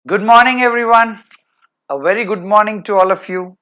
Good morning, everyone. A very good morning to all of you.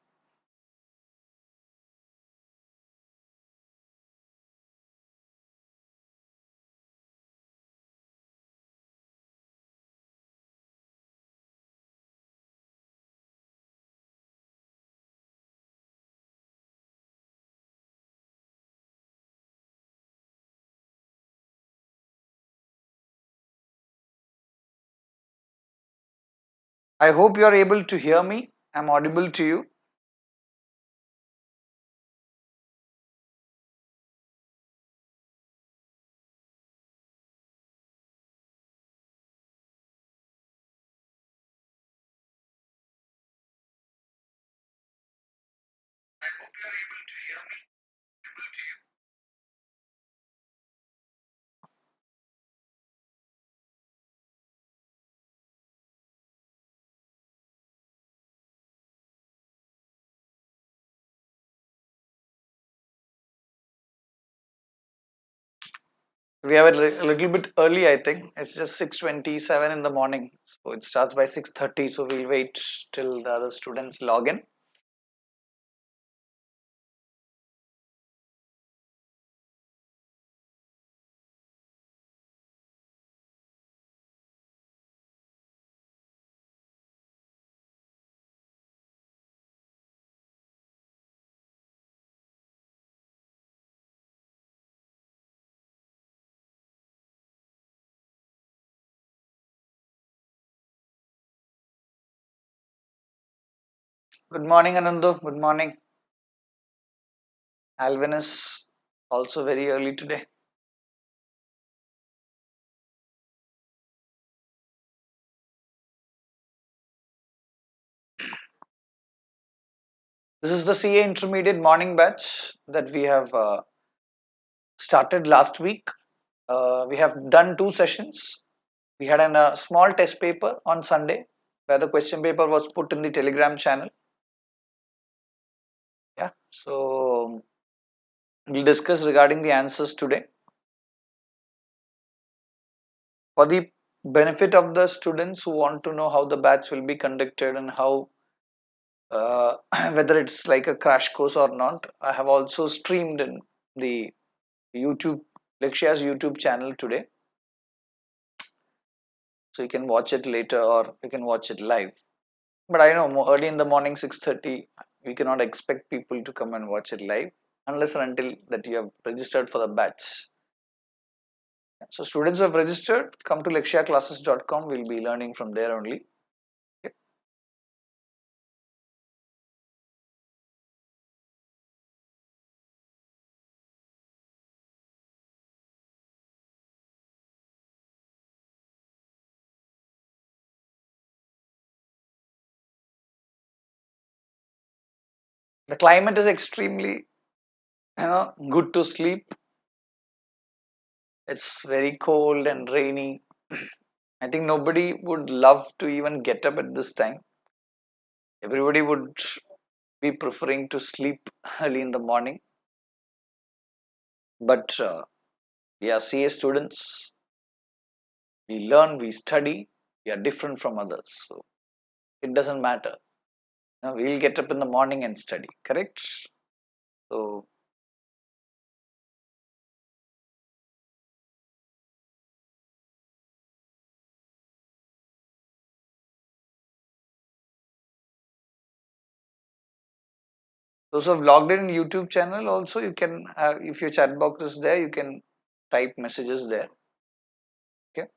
I hope you are able to hear me. I'm audible to you. We have a little bit early, I think. It's just 6:27 in the morning. So it starts by 6:30. So we'll wait till the other students log in. Good morning, Anandu. Good morning. Alvin is also very early today. This is the CA Intermediate morning batch that we have started last week. We have done two sessions. We had a small test paper on Sunday where the question paper was put in the Telegram channel. Yeah, so we'll discuss regarding the answers today. For the benefit of the students who want to know how the batch will be conducted and how whether it's like a crash course or not, I have also streamed in the YouTube Lakshya's YouTube channel today, so you can watch it later or you can watch it live. But I know early in the morning 6:30 we cannot expect people to come and watch it live unless and until that you have registered for the batch. So students who have registered, come to lakshyaclasses.com. We'll be learning from there only. Okay. The climate is extremely, good to sleep. It's very cold and rainy. I think nobody would love to even get up at this time. Everybody would be preferring to sleep early in the morning. But we are CA students. We learn, we study. We are different from others. So it doesn't matter. We'll get up in the morning and study, correct? So those who have logged in YouTube channel also, you can have, if your chat box is there, you can type messages there. Okay.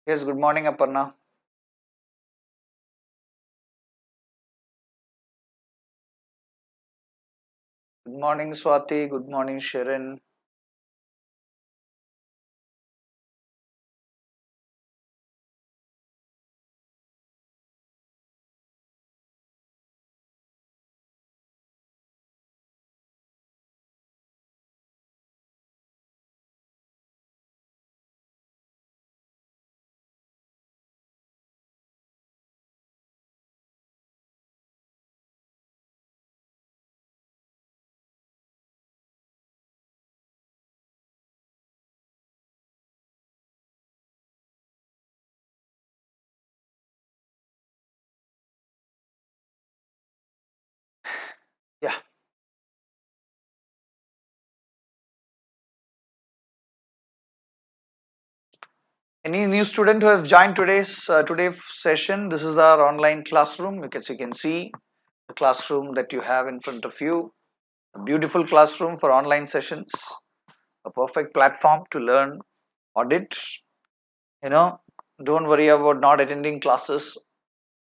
Yes, good morning, Aparna. Good morning, Swati. Good morning, Sharon. Any new student who have joined today's session? This is our online classroom. You can see the classroom that you have in front of you. A beautiful classroom for online sessions. A perfect platform to learn audit. You know, don't worry about not attending classes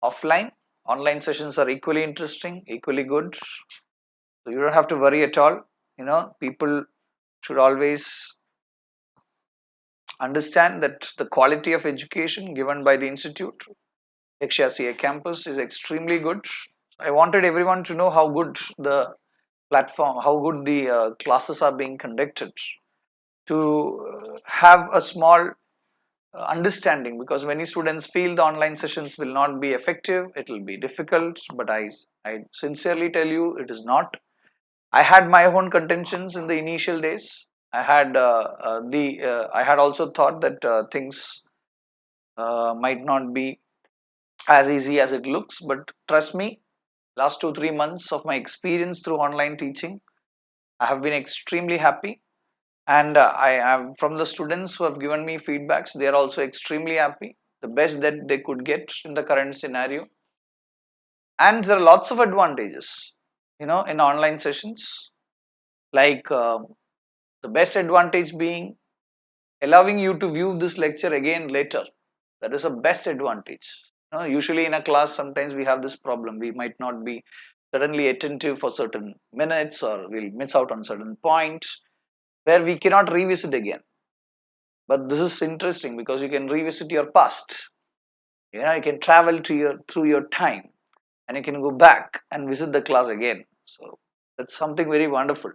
offline. Online sessions are equally interesting, equally good. So you don't have to worry at all. People should always understand that the quality of education given by the institute, Lakshya CA campus, is extremely good. I wanted everyone to know how good the platform, how good the classes are being conducted, to have a small understanding, because many students feel the online sessions will not be effective, it will be difficult, but I sincerely tell you it is not. I had my own contentions in the initial days. I had also thought that things might not be as easy as it looks, but trust me, last 2 3 months of my experience through online teaching, I have been extremely happy. And I am from the students who have given me feedbacks, they are also extremely happy, the best that they could get in the current scenario. And there are lots of advantages, in online sessions, like the best advantage being allowing you to view this lecture again later. That is a best advantage. Usually in a class, sometimes we have this problem, we might not be suddenly attentive for certain minutes, or we'll miss out on certain points where we cannot revisit again. But this is interesting because you can revisit your past. You can travel to your through your time, and you can go back and visit the class again. So that's something very wonderful.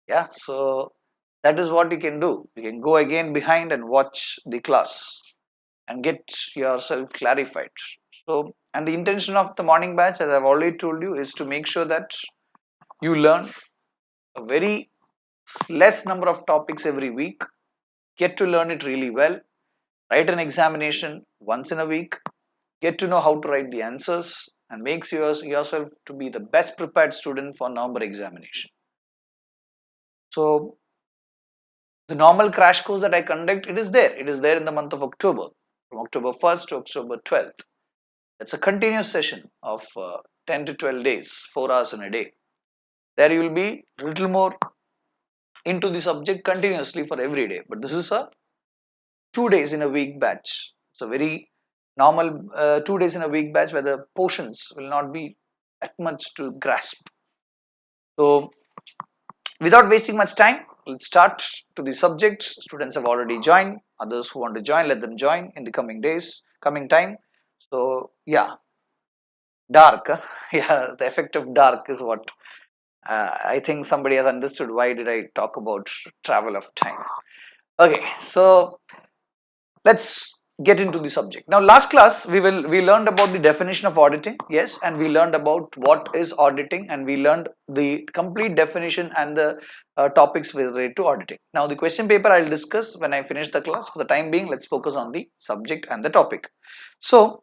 Yeah, so that is what you can do. You can go again behind and watch the class and get yourself clarified. So, and the intention of the morning batch, as I've already told you, is to make sure that you learn a very less number of topics every week, get to learn it really well, write an examination once in a week, get to know how to write the answers, and makes yourself to be the best prepared student for November examination. So the normal crash course that I conduct, it is there in the month of October, from October 1st to October 12th. It's a continuous session of 10 to 12 days, 4 hours in a day. There you will be a little more into the subject continuously for every day, but this is a 2 days in a week batch. It's a very normal 2 days in a week batch where the portions will not be that much to grasp. So without wasting much time, let's start to the subject. Students have already joined. Others who want to join, let them join in the coming days, coming time. So yeah, dark. Yeah, the effect of dark is what I think somebody has understood. Why did I talk about travel of time? Okay, so let's get into the subject. Now, last class we learned about the definition of auditing, yes, and we learned about what is auditing, and we learned the complete definition and the topics related to auditing. Now, the question paper I'll discuss when I finish the class. For the time being, let's focus on the subject and the topic. So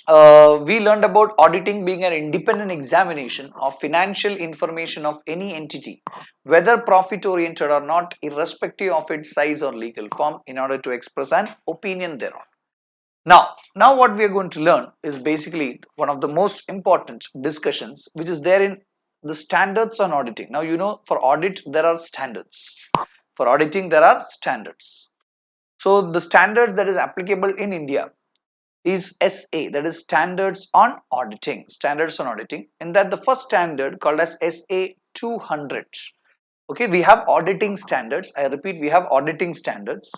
we learned about auditing being an independent examination of financial information of any entity, whether profit oriented or not, irrespective of its size or legal form, in order to express an opinion thereon. Now what we are going to learn is basically one of the most important discussions, which is there in the standards on auditing. Now, for audit there are standards. For auditing there are standards. So the standards that is applicable in India is SA, that is standards on auditing. Standards on auditing, and that the first standard called as SA 200. Okay, we have auditing standards. I repeat, we have auditing standards,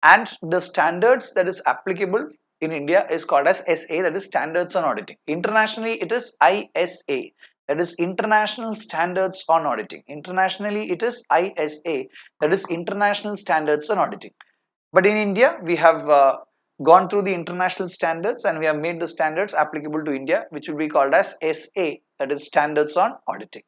and the standards that is applicable in India is called as SA, that is standards on auditing. Internationally, it is ISA, that is international standards on auditing. Internationally, it is ISA, that is international standards on auditing. But in India, we have gone through the international standards and we have made the standards applicable to India, which will be called as SA, that is standards on auditing.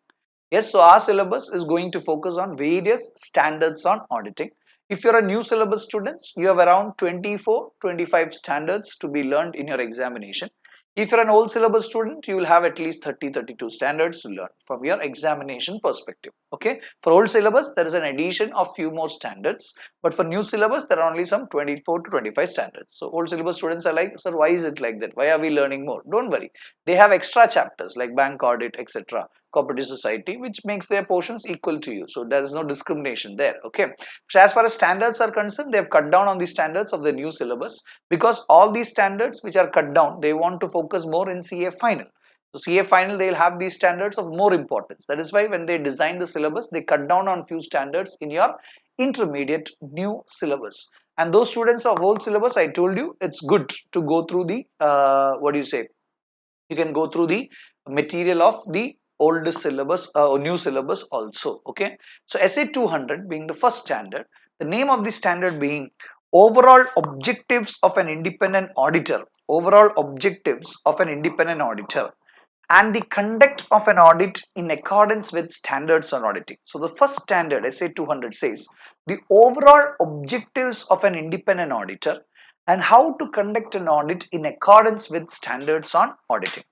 Yes, so our syllabus is going to focus on various standards on auditing. If you're a new syllabus student, you have around 24, 25 standards to be learned in your examination. If you're an old syllabus student, you will have at least 30-32 standards to learn from your examination perspective. Okay, for old syllabus, there is an addition of few more standards, but for new syllabus, there are only some 24 to 25 standards. So old syllabus students are like, sir, why is it like that? Why are we learning more? Don't worry. They have extra chapters like bank audit, etc., cooperative society, which makes their portions equal to you. So there is no discrimination there. Okay. So as far as standards are concerned, they have cut down on the standards of the new syllabus, because all these standards which are cut down, they want to focus more in CA final. So CA final, they'll have these standards of more importance. That is why when they design the syllabus, they cut down on few standards in your intermediate new syllabus. And those students of whole syllabus, I told you, it's good to go through the what do you say? You can go through the material of the old syllabus or new syllabus also. Okay, so SA 200 being the first standard, the name of the standard being overall objectives of an independent auditor, overall objectives of an independent auditor, and the conduct of an audit in accordance with standards on auditing. So the first standard, SA 200, says the overall objectives of an independent auditor and how to conduct an audit in accordance with standards on auditing.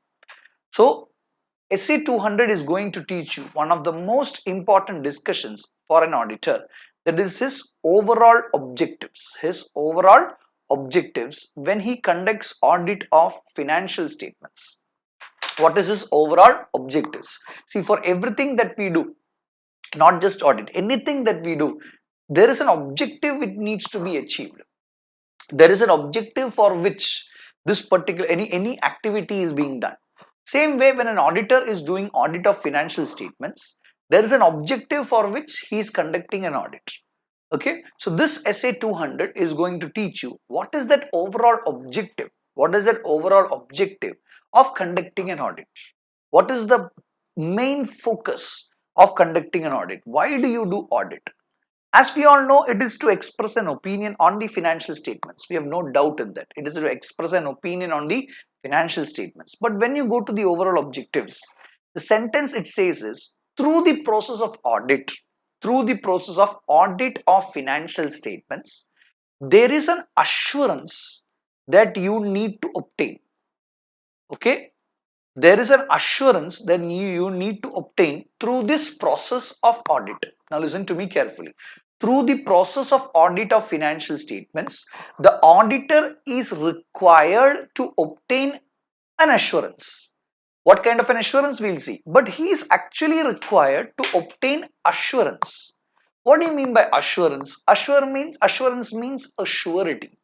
So SA 200 is going to teach you one of the most important discussions for an auditor, that is his overall objectives. His overall objectives when he conducts audit of financial statements. What is his overall objectives? See, for everything that we do, not just audit, anything that we do, there is an objective which needs to be achieved. There is an objective for which this particular any activity is being done. Same way, when an auditor is doing audit of financial statements, there is an objective for which he is conducting an audit. Okay, so this SA 200 is going to teach you what is that overall objective. What is that overall objective of conducting an audit? What is the main focus of conducting an audit? Why do you do audit? As we all know, it is to express an opinion on the financial statements. We have no doubt in that. It is to express an opinion on the financial statements. But when you go to the overall objectives, the sentence it says is, through the process of audit, of financial statements, there is an assurance that you need to obtain. Okay, there is an assurance that you need to obtain through this process of audit. Now listen to me carefully. Through the process of audit of financial statements, the auditor is required to obtain an assurance. What kind of an assurance, we'll see. But he is actually required to obtain assurance. What do you mean by assurance? Assurance means a surety.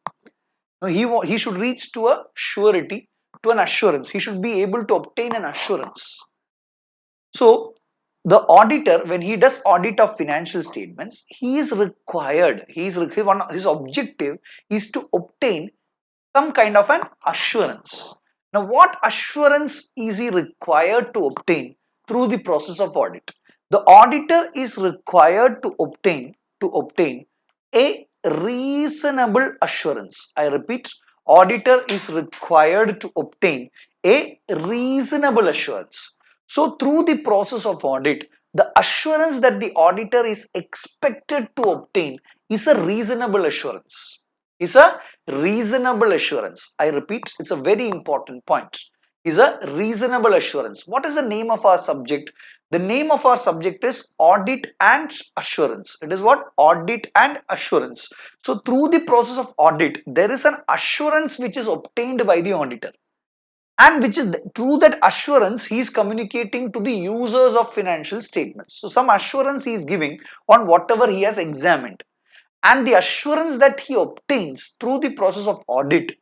He should reach to a surety, to an assurance. He should be able to obtain an assurance. So the auditor, when he does audit of financial statements, he is required, his objective is to obtain some kind of an assurance. Now what assurance is he required to obtain through the process of audit? The auditor is required to obtain a reasonable assurance. I repeat, auditor is required to obtain a reasonable assurance. So through the process of audit, the assurance that the auditor is expected to obtain is a reasonable assurance. Is a reasonable assurance. I repeat, it's a very important point. Is a reasonable assurance. What is the name of our subject? The name of our subject is audit and assurance. It is what? Audit and assurance. So through the process of audit, there is an assurance which is obtained by the auditor. And which is through that assurance, he is communicating to the users of financial statements. So some assurance he is giving on whatever he has examined. And the assurance that he obtains through the process of audit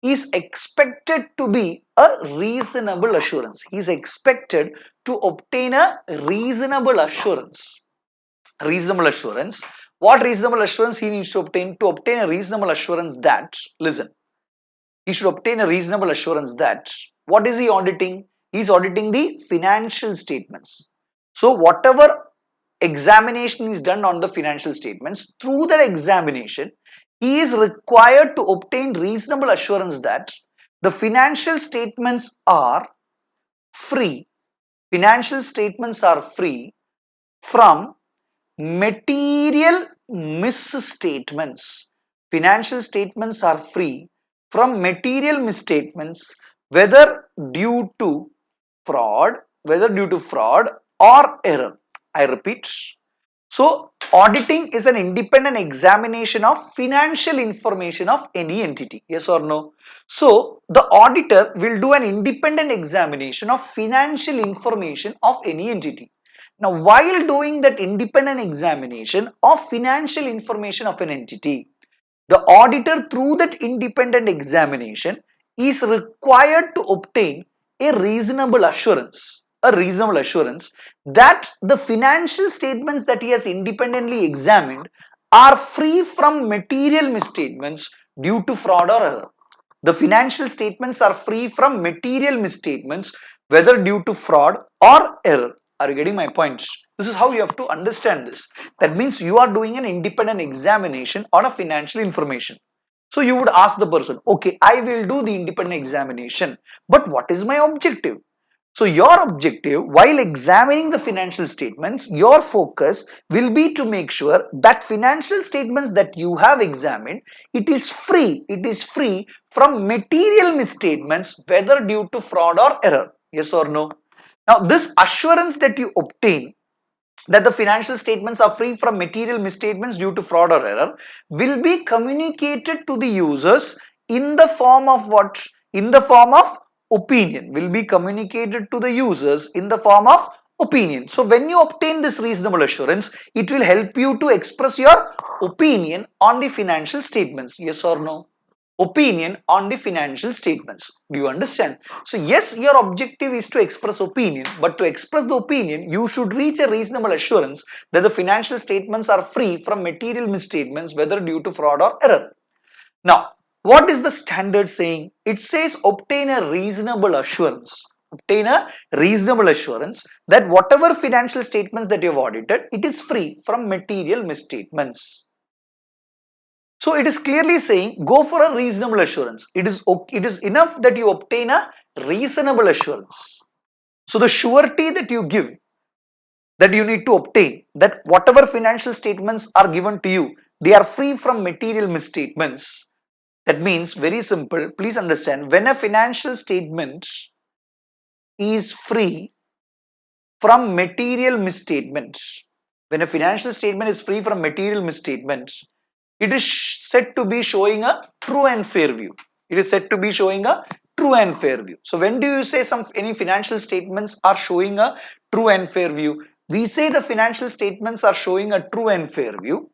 is expected to be a reasonable assurance. He is expected to obtain a reasonable assurance. Reasonable assurance. What reasonable assurance he needs to obtain? To obtain a reasonable assurance that, listen, he should obtain a reasonable assurance that, what is he auditing? He is auditing the financial statements. So whatever examination is done on the financial statements, through that examination, he is required to obtain reasonable assurance that the financial statements are free. Financial statements are free from material misstatements. Financial statements are free from material misstatements whether due to fraud or error. I repeat. So auditing is an independent examination of financial information of any entity. Yes or no? So the auditor will do an independent examination of financial information of any entity. Now, while doing that independent examination of financial information of an entity, the auditor, through that independent examination, is required to obtain a reasonable assurance that the financial statements that he has independently examined are free from material misstatements due to fraud or error. The financial statements are free from material misstatements, whether due to fraud or error. Are you getting my points? This is how you have to understand this. That means you are doing an independent examination on a financial information. So you would ask the person, okay, I will do the independent examination, but what is my objective? So your objective while examining the financial statements, your focus will be to make sure that financial statements that you have examined, it is free from material misstatements, whether due to fraud or error. Yes or no? Now this assurance that you obtain that the financial statements are free from material misstatements due to fraud or error will be communicated to the users in the form of what? In the form of opinion. Will be communicated to the users in the form of opinion. So when you obtain this reasonable assurance, it will help you to express your opinion on the financial statements. Yes or no? Opinion on the financial statements. Do you understand? So yes, your objective is to express opinion, but to express the opinion, you should reach a reasonable assurance that the financial statements are free from material misstatements, whether due to fraud or error. Now, what is the standard saying? It says obtain a reasonable assurance. Obtain a reasonable assurance that whatever financial statements that you have audited, it is free from material misstatements. So it is clearly saying go for a reasonable assurance. It is enough that you obtain a reasonable assurance. So the surety that you give, that you need to obtain, that whatever financial statements are given to you, they are free from material misstatements. That means very simple. Please understand, when a financial statement is free from material misstatements, when a financial statement is free from material misstatements, it is said to be showing a true and fair view. It is said to be showing a true and fair view. So when do you say any financial statements are showing a true and fair view? We say the financial statements are showing a true and fair view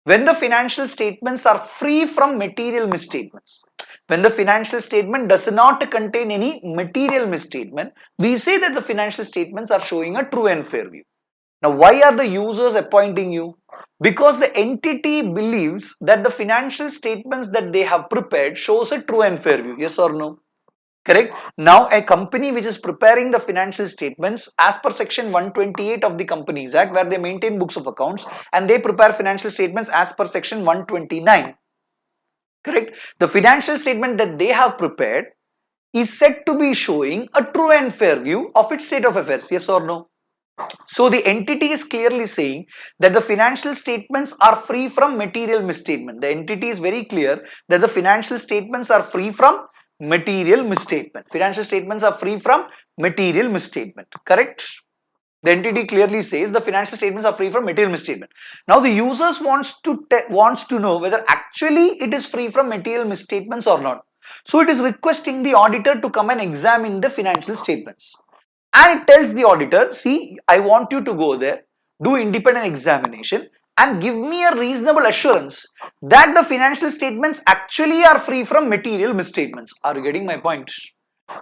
when the financial statements are free from material misstatements. When the financial statement does not contain any material misstatement, we say that the financial statements are showing a true and fair view. Now, why are the users appointing you? Because the entity believes that the financial statements that they have prepared shows a true and fair view. Yes or no? Correct. Now, a company which is preparing the financial statements as per section 128 of the Companies Act, where they maintain books of accounts and they prepare financial statements as per section 129. Correct. The financial statement that they have prepared is said to be showing a true and fair view of its state of affairs. Yes or no? So the entity is clearly saying that the financial statements are free from material misstatement. The entity is very clear that the financial statements are free from material misstatement. Financial statements are free from material misstatement. Correct? The entity clearly says the financial statements are free from material misstatement. Now the users wants to know whether actually it is free from material misstatements or not. So it is requesting the auditor to come and examine the financial statements. And it tells the auditor, see, I want you to go there, do independent examination and give me a reasonable assurance that the financial statements actually are free from material misstatements. Are you getting my point?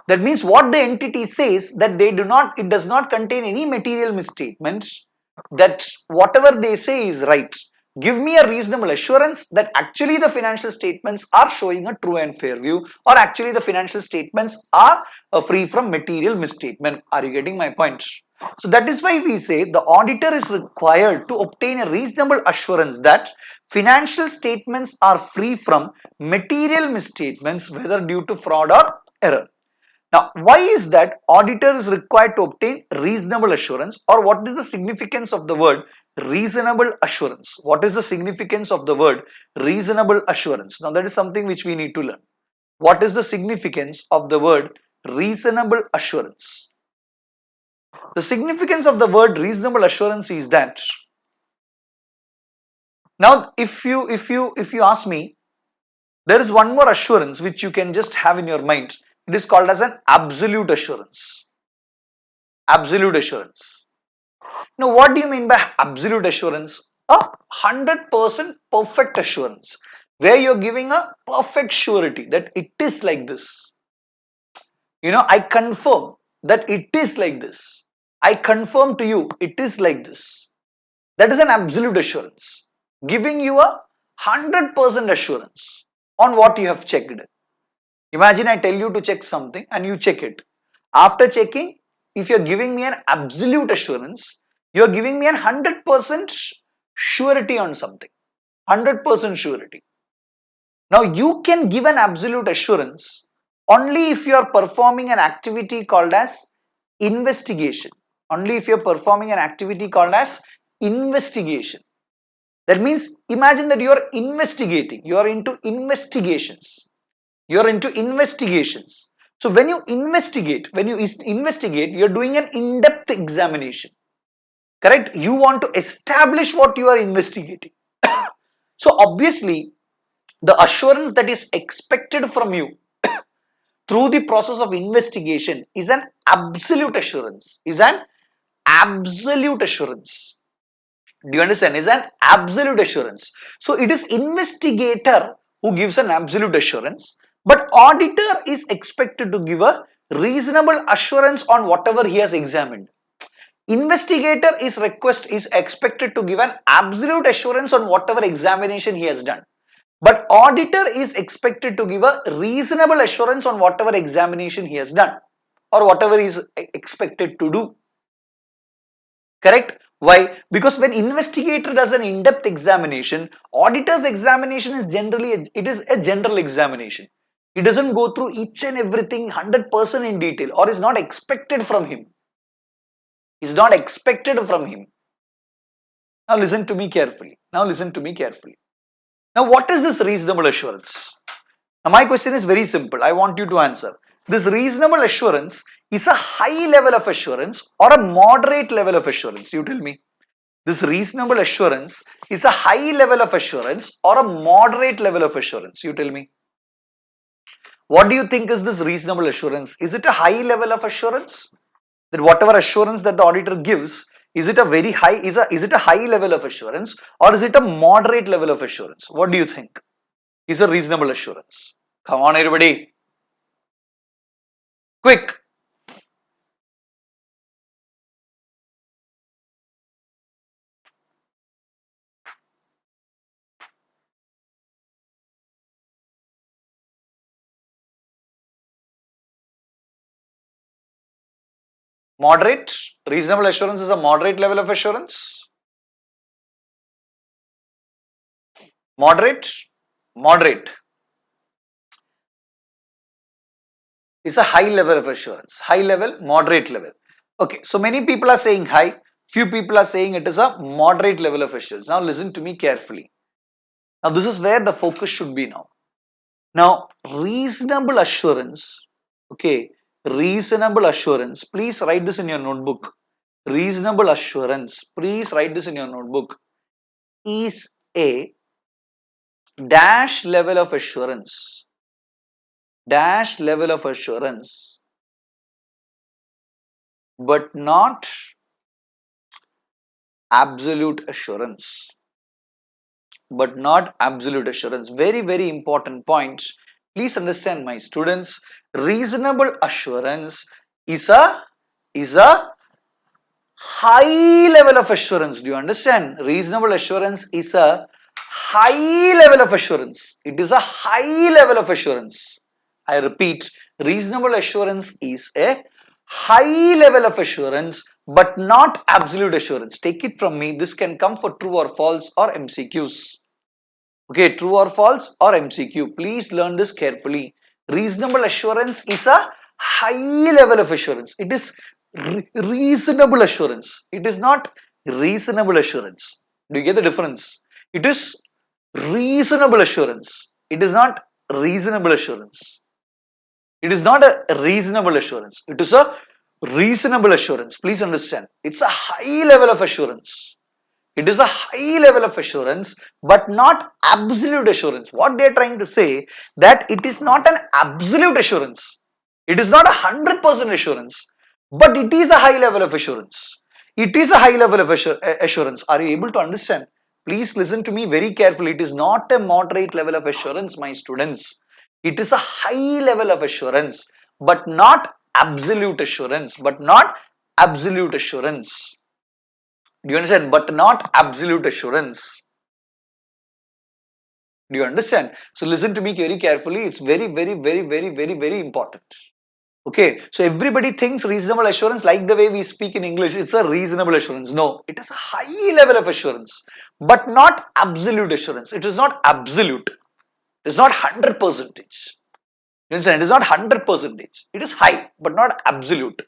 That means what the entity says, that it does not contain any material misstatements, that whatever they say is right. Give me a reasonable assurance that actually the financial statements are showing a true and fair view, or actually the financial statements are free from material misstatement. Are you getting my point? So that is why we say the auditor is required to obtain a reasonable assurance that financial statements are free from material misstatements, whether due to fraud or error. Now, why is that auditor is required to obtain reasonable assurance, or what is the significance of the word reasonable assurance? What is the significance of the word reasonable assurance? Now, that is something which we need to learn. What is the significance of the word reasonable assurance. The significance of the word reasonable assurance is that now if you ask me, there is one more assurance which you can just have in your mind. It is called as an absolute assurance. Absolute assurance. Now, what do you mean by absolute assurance? A 100% perfect assurance, where you're giving a perfect surety that it is like this. I confirm that it is like this. I confirm to you it is like this. That is an absolute assurance, giving you a 100% assurance on what you have checked. Imagine I tell you to check something and you check it. After checking, if you're giving me an absolute assurance, you're giving me a 100% surety on something. 100% surety. Now you can give an absolute assurance only if you are performing an activity called as investigation. Only if you're performing an activity called as investigation. That means imagine that you are investigating, you are into investigations. You are into investigations. So when you investigate, you're doing an in-depth examination. Correct? You want to establish what you are investigating. So obviously, the assurance that is expected from you through the process of investigation is an absolute assurance. Is an absolute assurance. Do you understand? Is an absolute assurance. So it is investigator who gives an absolute assurance, but auditor is expected to give a reasonable assurance on whatever he has examined. Investigator is expected to give an absolute assurance on whatever examination he has done. But auditor is expected to give a reasonable assurance on whatever examination he has done or whatever he is expected to do. Correct? Why? Because when investigator does an in-depth examination, auditor's examination is it is a general examination. He doesn't go through each and everything 100% in detail, or is not expected from him. Is not expected from him. Now listen to me carefully. Now what is this reasonable assurance? Now my question is very simple. I want you to answer. This reasonable assurance is a high level of assurance or a moderate level of assurance? You tell me. This reasonable assurance is a high level of assurance or a moderate level of assurance? You tell me. What do you think is this reasonable assurance? Is it a high level of assurance? That whatever assurance that the auditor gives, is it a very high, is it a high level of assurance, or is it a moderate level of assurance? What do you think is a reasonable assurance? Come on everybody. Quick. Moderate. Reasonable assurance is a moderate level of assurance. Moderate. Moderate. It's a high level of assurance. High level, moderate level. Okay, so many people are saying high, few people are saying it is a moderate level of assurance. Now listen to me carefully. Now this is where the focus should be now. Now reasonable assurance, okay, reasonable assurance, please write this in your notebook. Reasonable assurance, please write this in your notebook, is a dash level of assurance. Dash level of assurance, but not absolute assurance. But not absolute assurance. Very, very important point. Please understand, my students, reasonable assurance is a high level of assurance. Do you understand? Reasonable assurance is a high level of assurance. It is a high level of assurance. I repeat, reasonable assurance is a high level of assurance, but not absolute assurance. Take it from me, this can come for true or false or MCQs. Okay, true or false or MCQ. Please learn this carefully. Reasonable assurance is a high level of assurance. It is reasonable assurance. It is not reasonable assurance. Do you get the difference? It is reasonable assurance. It is not reasonable assurance. It is not a reasonable assurance. It is a reasonable assurance. Please understand. It's a high level of assurance. It is a high level of assurance, but not absolute assurance. What they are trying to say, that it is not an absolute assurance. It is not 100% assurance, but it is a high level of assurance. It is a high level of assurance. Are you able to understand? Please listen to me very carefully. It is not a moderate level of assurance, my students. It is a high level of assurance, but not absolute assurance. But not absolute assurance. Do you understand? But not absolute assurance. Do you understand? So listen to me very carefully. It's very important. Okay. So everybody thinks reasonable assurance like the way we speak in English. It's a reasonable assurance. No, it is a high level of assurance, but not absolute assurance. It is not absolute. It is not 100%. You understand? It is not 100%. It is high, but not absolute.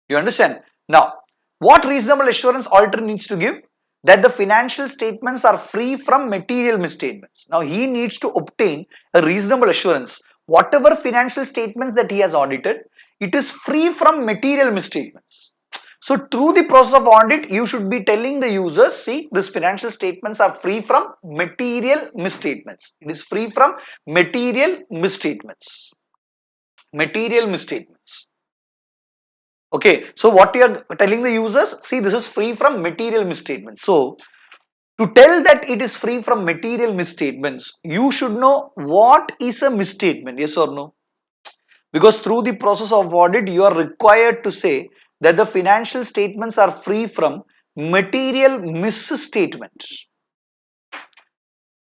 You understand? Now, what reasonable assurance auditor needs to give? That the financial statements are free from material misstatements. Now, he needs to obtain a reasonable assurance. Whatever financial statements that he has audited, it is free from material misstatements. So, through the process of audit, you should be telling the users, see, these financial statements are free from material misstatements. It is free from material misstatements. Material misstatements. Okay, so what you are telling the users, see, this is free from material misstatements. So, to tell that it is free from material misstatements, you should know what is a misstatement, yes or no? Because through the process of audit, you are required to say that the financial statements are free from material misstatements.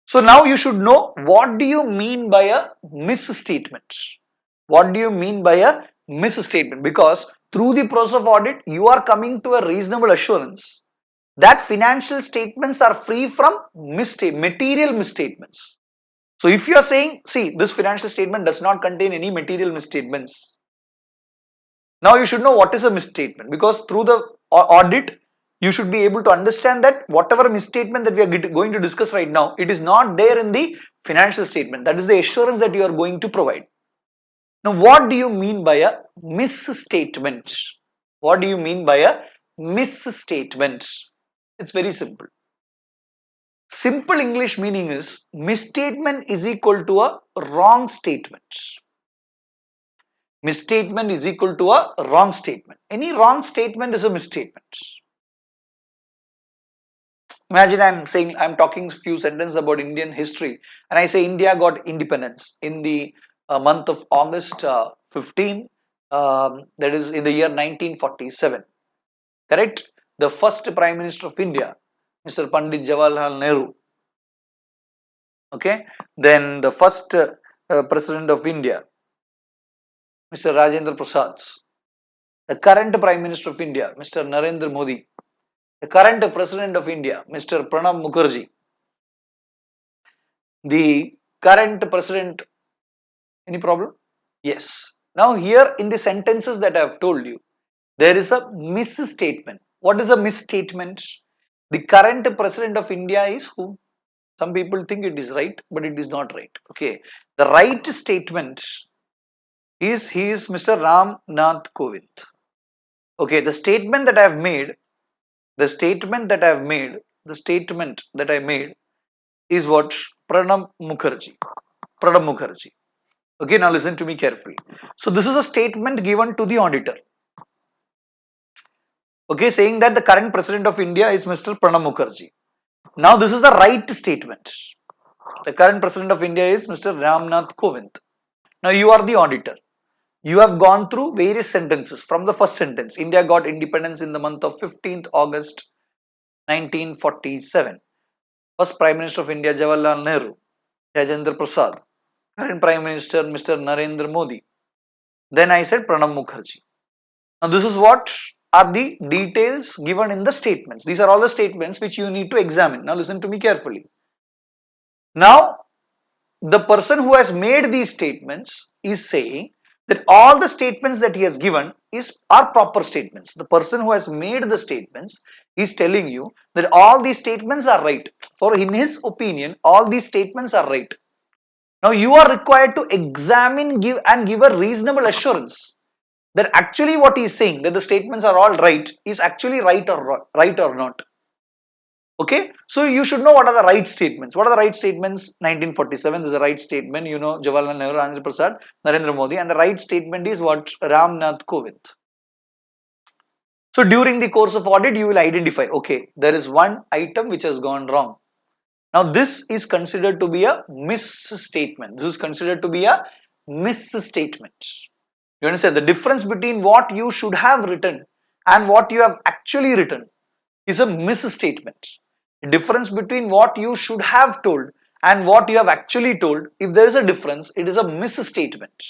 So now you should know, what do you mean by a misstatement? What do you mean by a misstatement? Because through the process of audit, you are coming to a reasonable assurance that financial statements are free from material misstatements. So if you are saying, see, this financial statement does not contain any material misstatements, now you should know what is a misstatement, because through the audit, you should be able to understand that whatever misstatement that we are going to discuss right now, it is not there in the financial statement. That is the assurance that you are going to provide. Now, what do you mean by a misstatement? What do you mean by a misstatement? It's very simple. Simple English meaning is, misstatement is equal to a wrong statement. Misstatement is equal to a wrong statement. Any wrong statement is a misstatement. Imagine I'm talking few sentences about Indian history, and I say India got independence in the month of August 15, that is in the year 1947. Correct? The first Prime Minister of India, Mr. Pandit Jawaharlal Nehru. Okay? Then the first President of India, Mr. Rajendra Prasad. The current Prime Minister of India, Mr. Narendra Modi. The current President of India, Mr. Pranab Mukherjee. The current President, any problem? Yes. Now here in the sentences that I have told you, there is a misstatement. What is a misstatement? The current President of India is who? Some people think it is right, but it is not right. Okay. The right statement is he is Mr. Ram Nath Kovind. Okay. The statement that I have made, the statement that I made is what? Pranab Mukherjee. Pranab Mukherjee. Okay, now listen to me carefully. So this is a statement given to the auditor. Okay, saying that the current President of India is Mr. Pranab Mukherjee. Now this is the right statement. The current President of India is Mr. Ramnath Kovind. Now you are the auditor. You have gone through various sentences. From the first sentence, India got independence in the month of 15th August 1947. First Prime Minister of India, Jawaharlal Nehru, Rajendra Prasad. Current Prime Minister, Mr. Narendra Modi. Then I said Pranab Mukherjee. Now this is what are the details given in the statements. These are all the statements which you need to examine. Now listen to me carefully. Now the person who has made these statements is saying that all the statements that he has given are proper statements. The person who has made the statements is telling you that all these statements are right. For in his opinion, all these statements are right. Now you are required to examine, give a reasonable assurance that actually what he is saying, that the statements are all right, is actually right or not. Okay, so you should know what are the right statements. What are the right statements? 1947 is a right statement. You know, Jawaharlal Nehru, Andhra Prasad, Narendra Modi, and the right statement is what? Ramnath Kovind. So during the course of audit, you will identify, okay, there is one item which has gone wrong. Now this is considered to be a misstatement. This is considered to be a misstatement. You understand the difference between what you should have written and what you have actually written is a misstatement. The difference between what you should have told and what you have actually told, if there is a difference, it is a misstatement.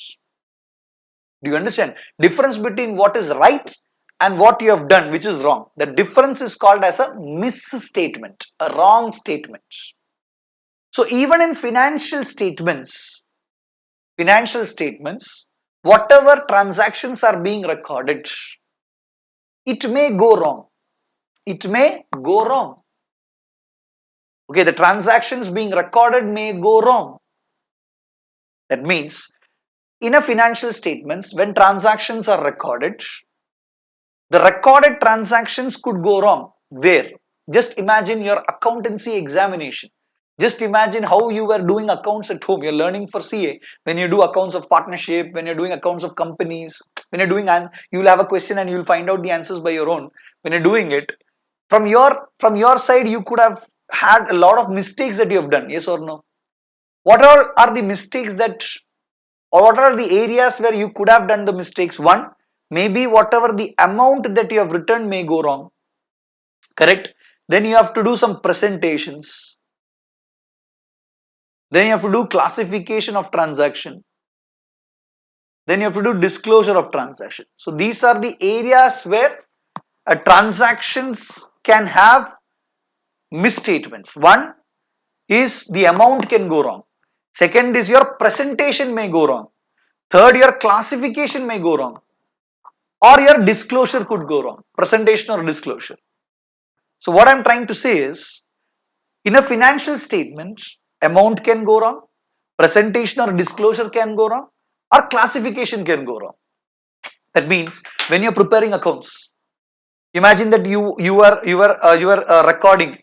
Do you understand? Difference between what is right and what you have done, which is wrong. The difference is called as a misstatement, a wrong statement. So even in financial statements, whatever transactions are being recorded, it may go wrong. It may go wrong. Okay, the transactions being recorded may go wrong. That means in a financial statements, when transactions are recorded, the recorded transactions could go wrong. Where? Just imagine your accountancy examination. Just imagine how you were doing accounts at home. You're learning for CA. When you do accounts of partnership, when you're doing accounts of companies, when you're doing, and you'll have a question and you'll find out the answers by your own. When you're doing it, from your side, you could have had a lot of mistakes that you have done. Yes or no? What all are the mistakes that, or what are the areas where you could have done the mistakes? One, maybe whatever the amount that you have written may go wrong. Correct? Then you have to do some presentations. Then you have to do classification of transaction. Then you have to do disclosure of transaction. So these are the areas where transactions can have misstatements. One is the amount can go wrong. Second is your presentation may go wrong. Third, your classification may go wrong. Or your disclosure could go wrong. Presentation or disclosure. So what I'm trying to say is, in a financial statement, amount can go wrong, presentation or disclosure can go wrong, or classification can go wrong. That means when you're preparing accounts, imagine that you were recording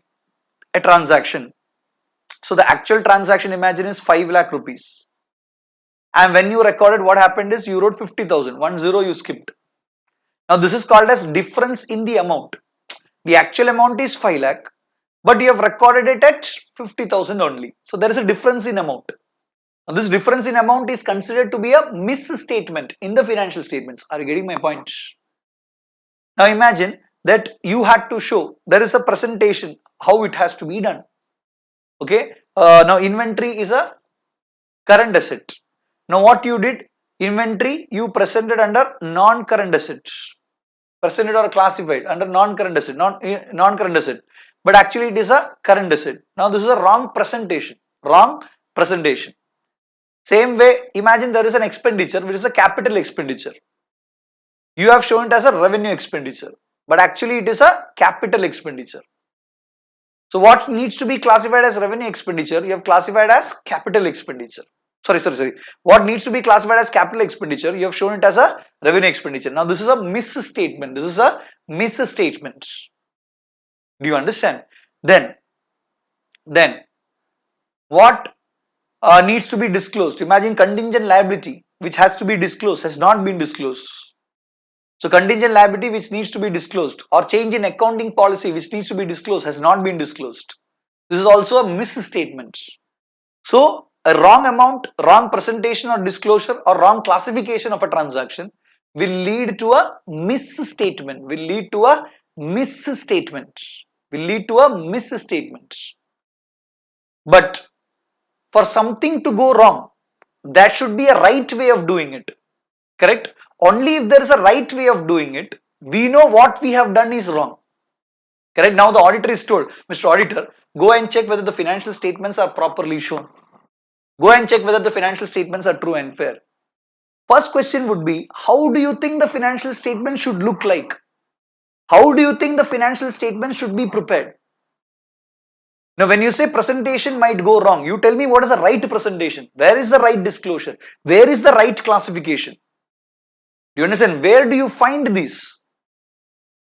a transaction. So the actual transaction, imagine, is 5 lakh rupees. And when you recorded, what happened is you wrote 50,000. 1 0 you skipped. Now this is called as difference in the amount. The actual amount is 5 lakh, but you have recorded it at 50,000 only. So there is a difference in amount. Now this difference in amount is considered to be a misstatement in the financial statements. Are you getting my point? Now imagine that you had to show, there is a presentation how it has to be done. Okay. Now inventory is a current asset. Now what you did, inventory you presented under non-current assets. Presented or classified under non-current asset, non-current asset, but actually it is a current asset. Now this is a wrong presentation. Same way, imagine there is an expenditure which is a capital expenditure. You have shown it as a revenue expenditure, but actually it is a capital expenditure. So what needs to be classified as revenue expenditure, you have classified as capital expenditure. Sorry. What needs to be classified as capital expenditure, you have shown it as a revenue expenditure. Now this is a misstatement. Do you understand? Then what needs to be disclosed? Imagine contingent liability which has to be disclosed has not been disclosed. So contingent liability which needs to be disclosed, or change in accounting policy which needs to be disclosed, has not been disclosed. This is also a misstatement. So a wrong amount, wrong presentation or disclosure, or wrong classification of a transaction will lead to a misstatement. But for something to go wrong, that should be a right way of doing it. Correct? Only if there is a right way of doing it, we know what we have done is wrong. Correct? Now the auditor is told, Mr. Auditor, go and check whether the financial statements are properly shown. Go and check whether the financial statements are true and fair. First question would be, how do you think the financial statement should look like? How do you think the financial statement should be prepared? Now, when you say presentation might go wrong, you tell me what is the right presentation? Where is the right disclosure? Where is the right classification? Do you understand? Where do you find this?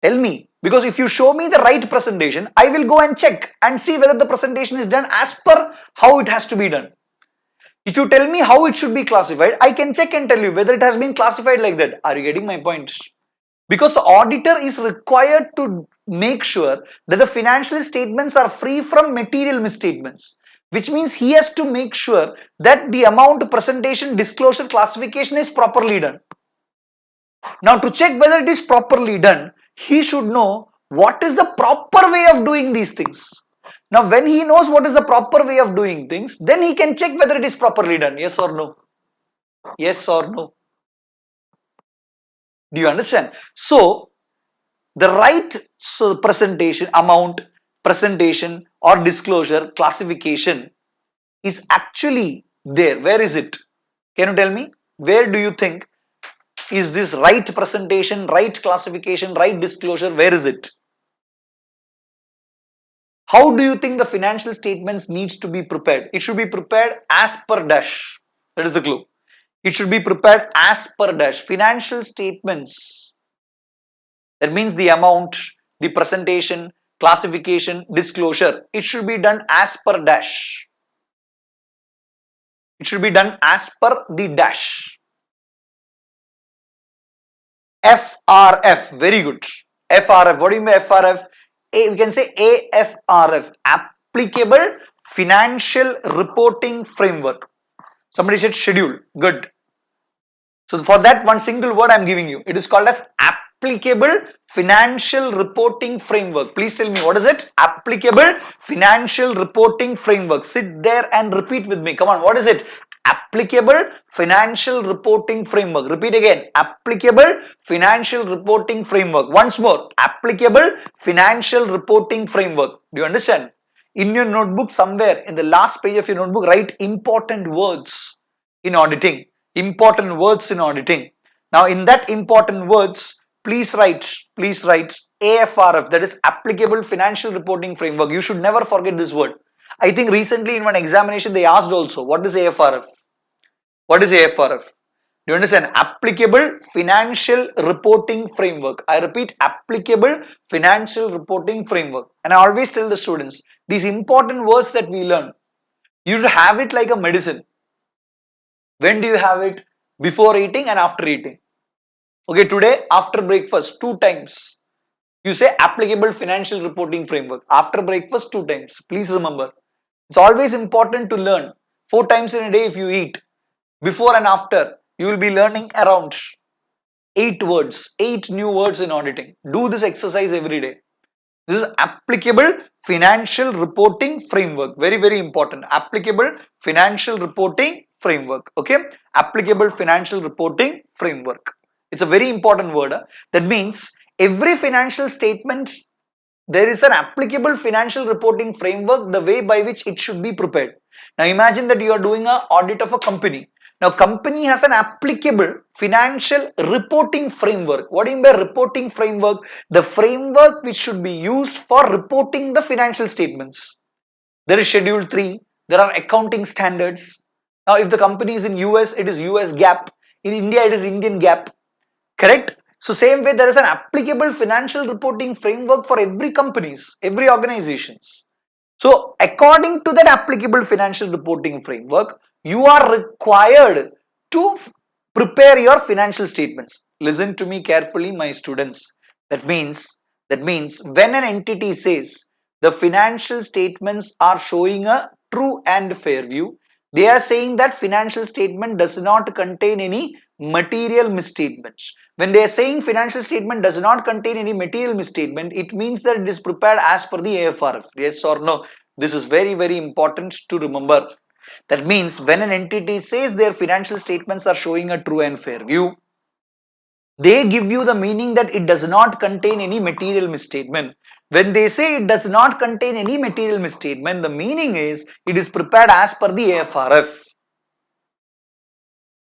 Tell me. Because if you show me the right presentation, I will go and check and see whether the presentation is done as per how it has to be done. If you tell me how it should be classified, I can check and tell you whether it has been classified like that. Are you getting my point? Because the auditor is required to make sure that the financial statements are free from material misstatements, which means he has to make sure that the amount, presentation, disclosure, classification is properly done. Now, to check whether it is properly done, he should know what is the proper way of doing these things. Now, when he knows what is the proper way of doing things, then he can check whether it is properly done. Yes or no? Yes or no? Do you understand? So, the right presentation, amount, presentation or disclosure, classification is actually there. Where is it? Can you tell me? Where do you think is this right presentation, right classification, right disclosure? Where is it? How do you think the financial statements needs to be prepared? It should be prepared as per dash. That is the clue. It should be prepared as per dash. Financial statements. That means the amount, the presentation, classification, disclosure. It should be done as per dash. It should be done as per the dash. FRF. Very good. FRF. What do you mean by FRF? We can say AFRF. Applicable Financial Reporting Framework. Somebody said schedule. Good. So for that one single word I am giving you. It is called as applicable financial reporting framework. Please tell me what is it? Applicable financial reporting framework. Sit there and repeat with me. Come on, what is it? Applicable financial reporting framework. Repeat again. Applicable financial reporting framework. Once more. Applicable financial reporting framework. Do you understand? In your notebook somewhere in the last page of your notebook, write important words in auditing. Important words in auditing. Now in that important words, please write AFRF, that is applicable financial reporting framework. You should never forget this word. I think recently in one examination they asked also, what is AFRF? What is AFRF? Do you understand? Applicable financial reporting framework. I repeat, applicable financial reporting framework. And I always tell the students, these important words that we learn, you should have it like a medicine. When do you have it? Before eating and after eating. Okay, today after breakfast 2 times. You say applicable financial reporting framework. After breakfast 2 times. Please remember. It's always important to learn. 4 times in a day if you eat. Before and after, you will be learning around 8 words, 8 new words in auditing. Do this exercise every day. This is applicable financial reporting framework. Very, very important. Applicable financial reporting framework. Okay. Applicable financial reporting framework. It's a very important word. That means every financial statement, there is an applicable financial reporting framework, the way by which it should be prepared. Now imagine that you are doing an audit of a company. Now company has an applicable financial reporting framework. What do you mean by reporting framework? The framework which should be used for reporting the financial statements. There is schedule 3. There are accounting standards. Now if the company is in US, it is US GAAP. In India, it is Indian GAAP. Correct? So same way there is an applicable financial reporting framework for every companies, every organizations. So according to that applicable financial reporting framework, you are required to prepare your financial statements. Listen to me carefully, my students. That means when an entity says the financial statements are showing a true and fair view, they are saying that financial statement does not contain any material misstatements. When they are saying financial statement does not contain any material misstatement, it means that it is prepared as per the AFRF. Yes or no? This is very, very important to remember. That means when an entity says their financial statements are showing a true and fair view, they give you the meaning that it does not contain any material misstatement. When they say it does not contain any material misstatement, the meaning is it is prepared as per the AFRF.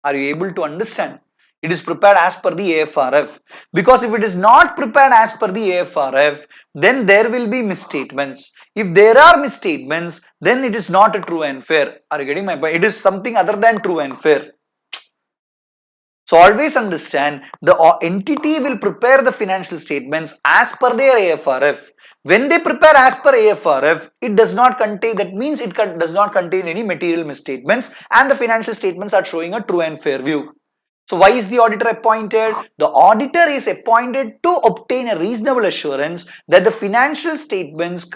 Are you able to understand? It is prepared as per the AFRF. Because if it is not prepared as per the AFRF, then there will be misstatements. If there are misstatements, then it is not a true and fair. Are you getting my point? It is something other than true and fair. So always understand the entity will prepare the financial statements as per their AFRF. When they prepare as per AFRF, it does not contain, that means it does not contain any material misstatements, and the financial statements are showing a true and fair view. So why is the auditor appointed? The auditor is appointed to obtain a reasonable assurance that the financial statements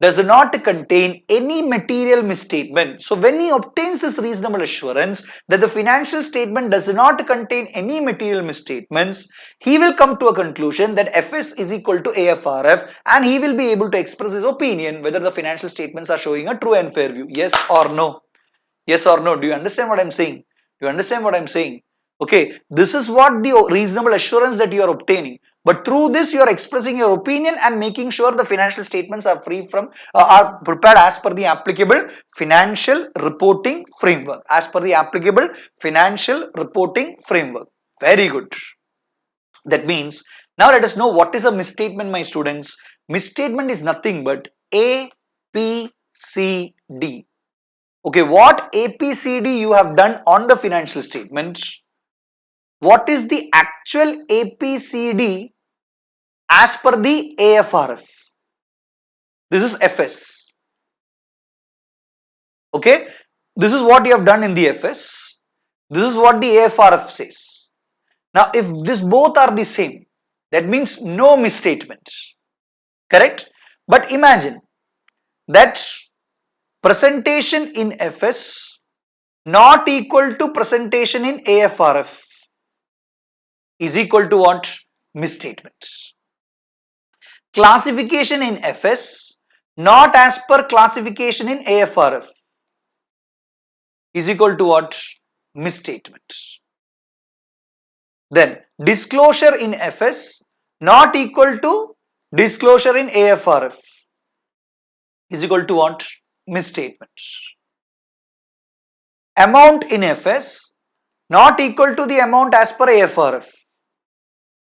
does not contain any material misstatement. So when he obtains this reasonable assurance that the financial statement does not contain any material misstatements, he will come to a conclusion that FS is equal to AFRF, and he will be able to express his opinion whether the financial statements are showing a true and fair view. Yes or no? Yes or no? Do you understand what I'm saying? Do you understand what I'm saying? Okay, this is what the reasonable assurance that you are obtaining. But through this, you are expressing your opinion and making sure the financial statements are free from, are prepared as per the applicable financial reporting framework. As per the applicable financial reporting framework. Very good. That means, now let us know what is a misstatement, my students. Misstatement is nothing but A, P, C, D. Okay, what APCD you have done on the financial statements? What is the actual APCD as per the AFRF? This is FS. Okay, this is what you have done in the FS. This is what the AFRF says. Now, if this both are the same, that means no misstatement. Correct? But imagine that presentation in FS not equal to presentation in AFRF is equal to what? Misstatement. Classification in FS not as per classification in AFRF is equal to what? Misstatement. Then disclosure in FS not equal to disclosure in AFRF is equal to what? Misstatement. Amount in FS not equal to the amount as per AFRF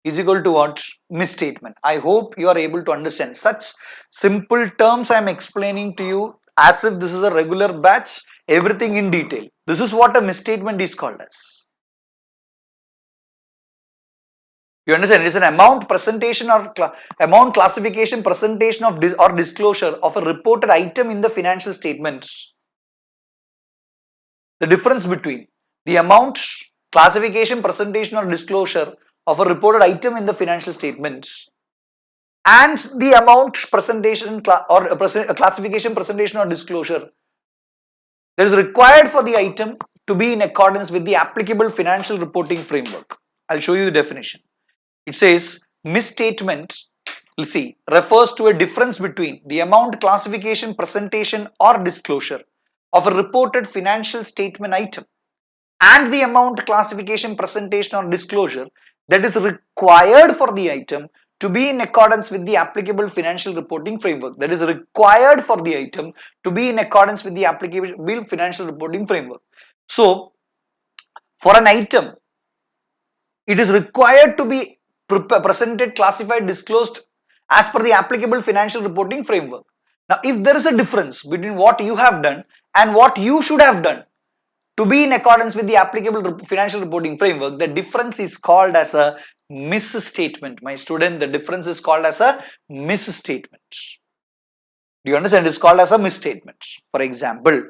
is equal to what? Misstatement. I hope you are able to understand. Such simple terms I am explaining to you as if this is a regular batch, everything in detail. This is what a misstatement is called as. You understand? It is an amount presentation or amount classification presentation of or disclosure of a reported item in the financial statements. The difference between the amount classification presentation or disclosure of a reported item in the financial statements and the amount presentation or a classification presentation or disclosure that is required for the item to be in accordance with the applicable financial reporting framework. I'll show you the definition. It says misstatement, let's see, refers to a difference between the amount classification presentation or disclosure of a reported financial statement item and the amount classification presentation or disclosure that is required for the item to be in accordance with the applicable financial reporting framework. That is required for the item to be in accordance with the applicable financial reporting framework. So, for an item, it is required to be presented, classified, disclosed as per the applicable financial reporting framework. Now, if there is a difference between what you have done and what you should have done to be in accordance with the applicable financial reporting framework, the difference is called as a misstatement. My student, the difference is called as a misstatement. Do you understand? It is called as a misstatement. For example,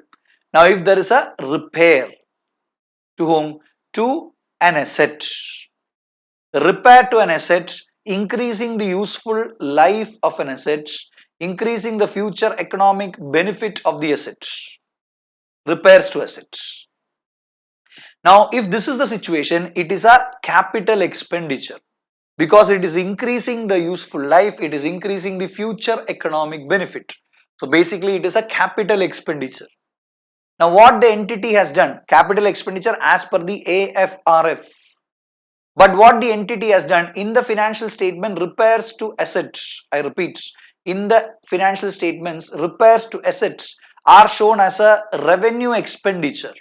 now if there is a repair to whom? To an asset. Repair to an asset, increasing the useful life of an asset, increasing the future economic benefit of the asset. Repairs to assets. Now, if this is the situation, it is a capital expenditure because it is increasing the useful life, it is increasing the future economic benefit. So, basically, it is a capital expenditure. Now, what the entity has done, capital expenditure as per the AFRF. But what the entity has done in the financial statement, repairs to assets, I repeat, in the financial statements, repairs to assets are shown as a revenue expenditure.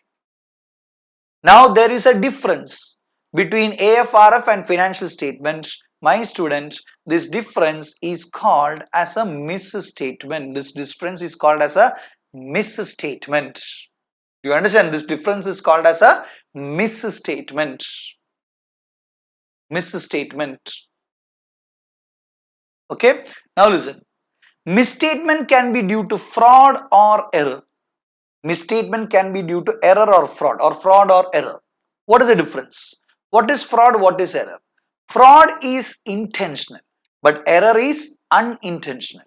Now there is a difference between AFRF and financial statements, my students, this difference is called as a misstatement. This difference is called as a misstatement. You understand? This difference is called as a misstatement. Misstatement. Okay. Now listen. Misstatement can be due to fraud or error. Misstatement can be due to error or fraud or error. What is the difference? What is fraud? What is error? Fraud is intentional, but error is unintentional.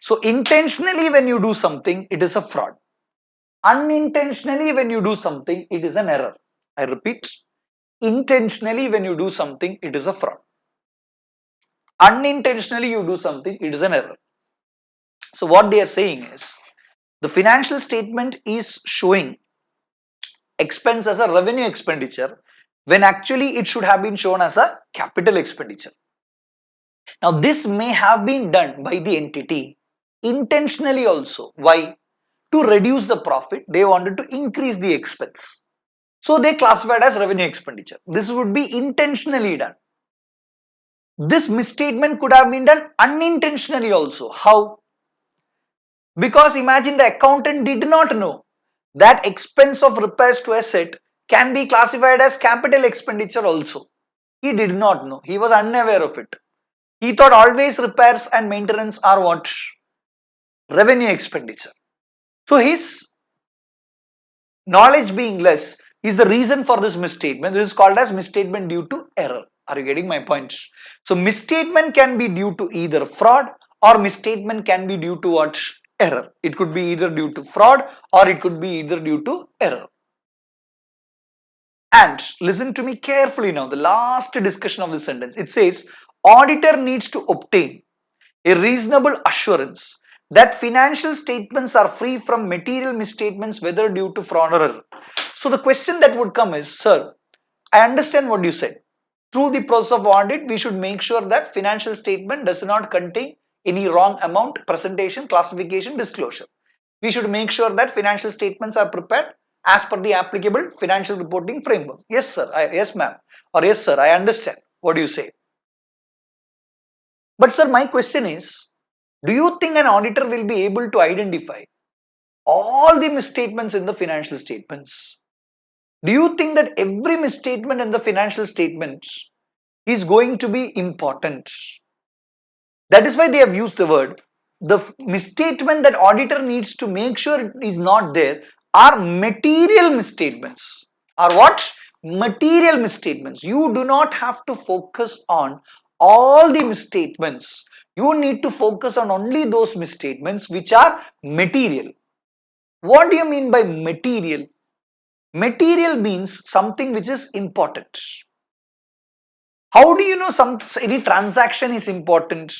So intentionally when you do something, it is a fraud. Unintentionally when you do something, it is an error. I repeat, intentionally when you do something, it is a fraud. Unintentionally you do something, it is an error. So what they are saying is, the financial statement is showing expense as a revenue expenditure when actually it should have been shown as a capital expenditure. Now this may have been done by the entity intentionally also. Why? To reduce the profit, they wanted to increase the expense. So they classified as revenue expenditure. This would be intentionally done. This misstatement could have been done unintentionally also. How? Because imagine the accountant did not know that expense of repairs to asset can be classified as capital expenditure also. He did not know. He was unaware of it. He thought always repairs and maintenance are what? Revenue expenditure. So his knowledge being less is the reason for this misstatement. This is called as misstatement due to error. Are you getting my points? So misstatement can be due to either fraud or misstatement can be due to what? Error. It could be either due to fraud or it could be either due to error. And listen to me carefully now, the last discussion of this sentence. It says, auditor needs to obtain a reasonable assurance that financial statements are free from material misstatements, whether due to fraud or error. So the question that would come is, sir, I understand what you said. Through the process of audit, we should make sure that financial statement does not contain any wrong amount, presentation, classification, disclosure. We should make sure that financial statements are prepared as per the applicable financial reporting framework. Yes, sir. Yes, ma'am. Or yes, sir. I understand what you say. But, sir, my question is, do you think an auditor will be able to identify all the misstatements in the financial statements? Do you think that every misstatement in the financial statements is going to be important? That is why they have used the word. The misstatement that auditor needs to make sure it is not there are material misstatements. Are what? Material misstatements. You do not have to focus on all the misstatements. You need to focus on only those misstatements which are material. What do you mean by material? Material means something which is important. How do you know any transaction is important?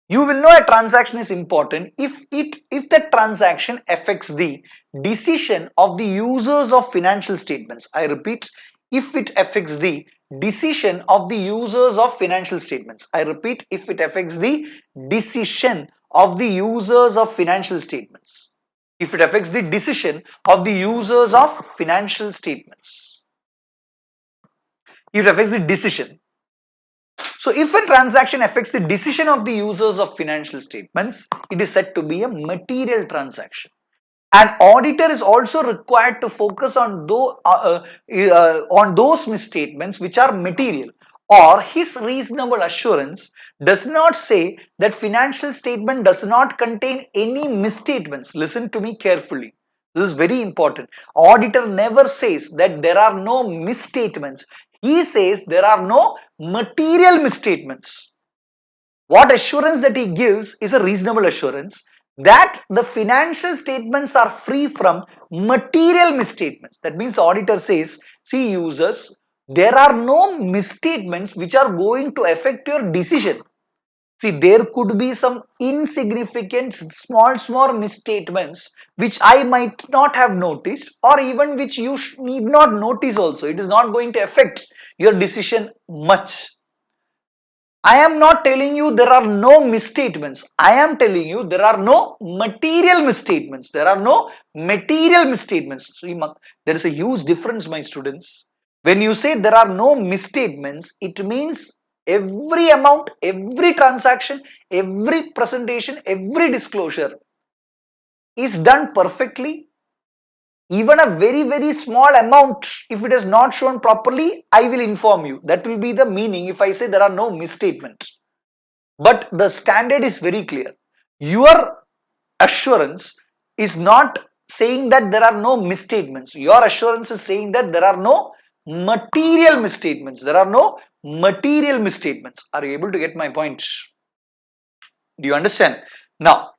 You will know a transaction is important if the transaction affects the decision of the users of financial statements. I repeat, if it affects the decision of the users of financial statements. I repeat, if it affects the decision of the users of financial statements. If it affects the decision of the users of financial statements. If it affects the decision. So if a transaction affects the decision of the users of financial statements, it is said to be a material transaction. An auditor is also required to focus on those misstatements which are material, or his reasonable assurance does not say that financial statement does not contain any misstatements. Listen to me carefully. This is very important. Auditor never says that there are no misstatements. He says there are no material misstatements. What assurance that he gives is a reasonable assurance that the financial statements are free from material misstatements. That means the auditor says, see users, there are no misstatements which are going to affect your decision. See, there could be some insignificant small misstatements which I might not have noticed, or even which you need not notice also. It is not going to affect your decision much. I am not telling you there are no misstatements. I am telling you there are no material misstatements. There are no material misstatements. So there is a huge difference, my students. When you say there are no misstatements, it means every amount, every transaction, every presentation, every disclosure is done perfectly. Even a very, very small amount, if it is not shown properly, I will inform you. That will be the meaning if I say there are no misstatements. But the standard is very clear. Your assurance is not saying that there are no misstatements. Your assurance is saying that there are no material misstatements. There are no material misstatements. Are you able to get my point? Do you understand? Now,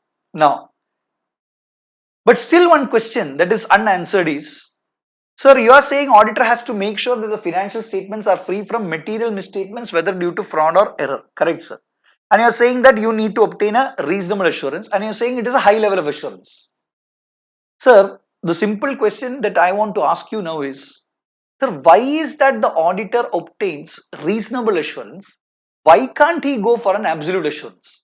but still one question that is unanswered is, sir, you are saying auditor has to make sure that the financial statements are free from material misstatements, whether due to fraud or error. Correct, sir? And you are saying that you need to obtain a reasonable assurance, and you are saying it is a high level of assurance. Sir, the simple question that I want to ask you now is, sir, why is that the auditor obtains reasonable assurance? Why can't he go for an absolute assurance?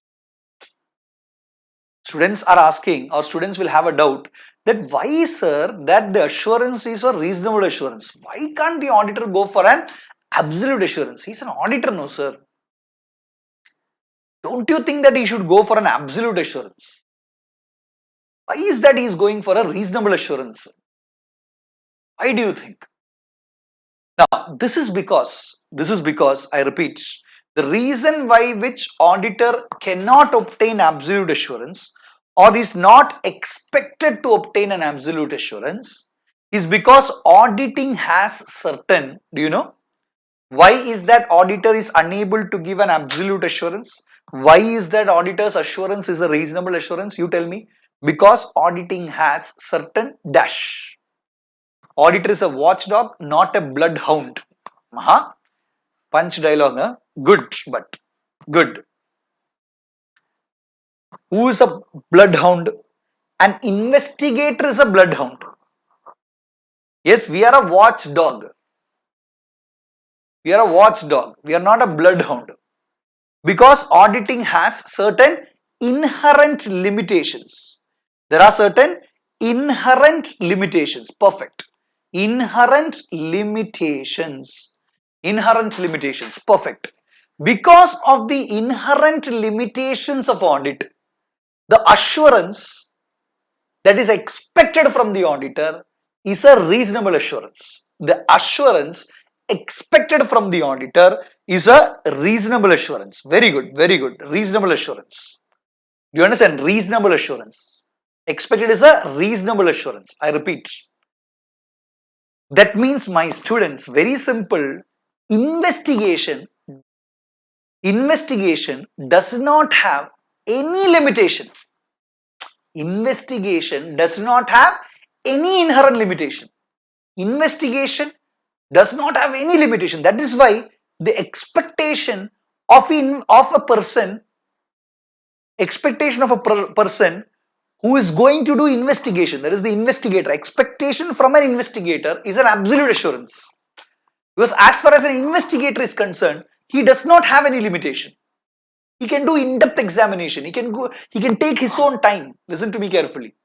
Students are asking, or students will have a doubt that why, sir, that the assurance is a reasonable assurance. Why can't the auditor go for an absolute assurance? He's an auditor, no, sir. Don't you think that he should go for an absolute assurance? Why is that he is going for a reasonable assurance? Why do you think? Now, this is because I repeat, the reason why which auditor cannot obtain absolute assurance or is not expected to obtain an absolute assurance is because auditing has certain, do you know? Why is that auditor is unable to give an absolute assurance? Why is that auditor's assurance is a reasonable assurance? You tell me. Because auditing has certain dash. Auditor is a watchdog, not a bloodhound. Punch dialogue, huh? Good, but good. Who is a bloodhound? An investigator is a bloodhound. Yes, we are a watchdog. We are a watchdog. We are not a bloodhound. Because auditing has certain inherent limitations. There are certain inherent limitations. Perfect. Inherent limitations. Inherent limitations. Perfect. Because of the inherent limitations of audit, the assurance that is expected from the auditor is a reasonable assurance. The assurance expected from the auditor is a reasonable assurance. Very good, very good. Reasonable assurance. Do you understand? Reasonable assurance. Expected is a reasonable assurance. I repeat. That means, my students, very simple, investigation does not have any limitation. Investigation does not have any inherent limitation. Investigation does not have any limitation. That is why the expectation of a person, who is going to do investigation, that is the investigator, expectation from an investigator is an absolute assurance. Because as far as an investigator is concerned, he does not have any limitation. He can do in-depth examination. He can take his own time. Listen to me carefully.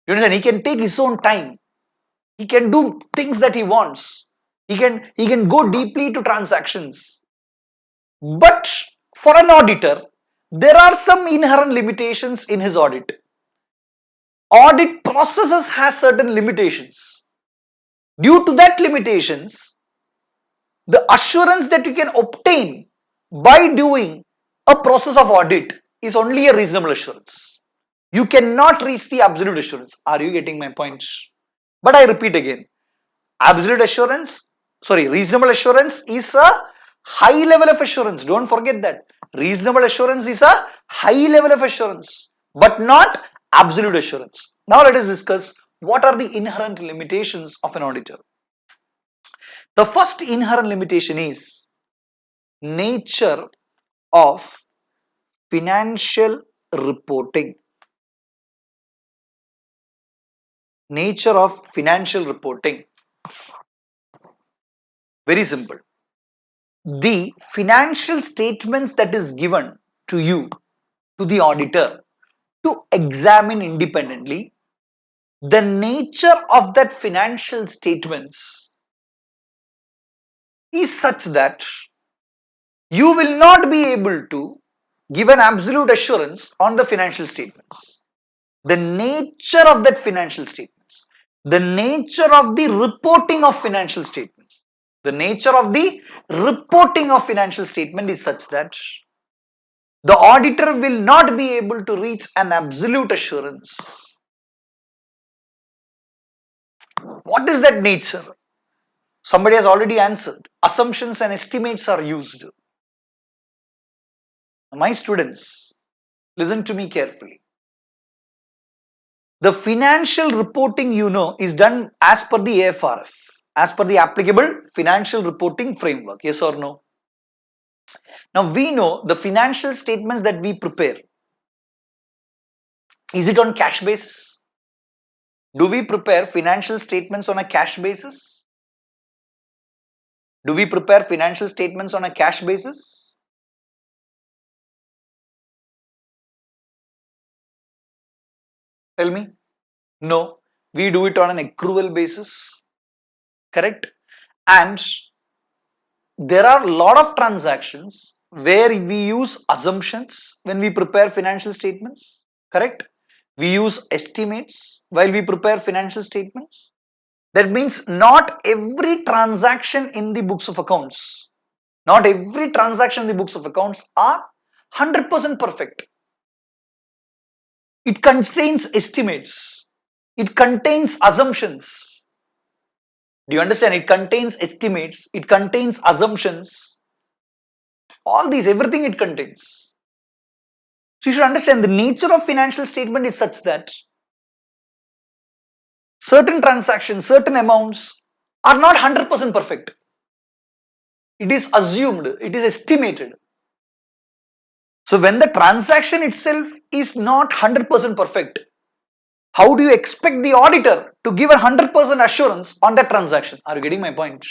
You understand? He can take his own time. He can do things that he wants. He can go deeply to transactions. But for an auditor, there are some inherent limitations in his audit. Audit processes has certain limitations. Due to that limitations, the assurance that you can obtain by doing a process of audit is only a reasonable assurance. You cannot reach the absolute assurance. Are you getting my point? But I repeat again, reasonable assurance is a high level of assurance. Don't forget that. Reasonable assurance is a high level of assurance, but not absolute assurance. Now let us discuss what are the inherent limitations of an auditor. The first inherent limitation is nature of financial reporting. Nature of financial reporting. Very simple. The financial statements that is given to you, to the auditor, to examine independently, the nature of that financial statements is such that you will not be able to give an absolute assurance on the financial statements. The nature of that financial statements, the nature of the reporting of financial statements, the nature of the reporting of financial statement is such that the auditor will not be able to reach an absolute assurance. What is that nature? Somebody has already answered. Assumptions and estimates are used. My students, listen to me carefully. The financial reporting, is done as per the AFRF, as per the applicable financial reporting framework. Yes or no? Now we know the financial statements that we prepare. Is it on cash basis? Do we prepare financial statements on a cash basis? Do we prepare financial statements on a cash basis? Tell me. No, we do it on an accrual basis. Correct? And there are a lot of transactions where we use assumptions when we prepare financial statements. Correct? We use estimates while we prepare financial statements. That means not every transaction in the books of accounts, not every transaction in the books of accounts are 100% perfect. It contains estimates. It contains assumptions. Do you understand? It contains estimates. It contains assumptions. All these, everything it contains. So you should understand the nature of financial statement is such that certain transactions, certain amounts are not 100% perfect. It is assumed, it is estimated. So when the transaction itself is not 100% perfect, how do you expect the auditor to give a 100% assurance on that transaction? Are you getting my point?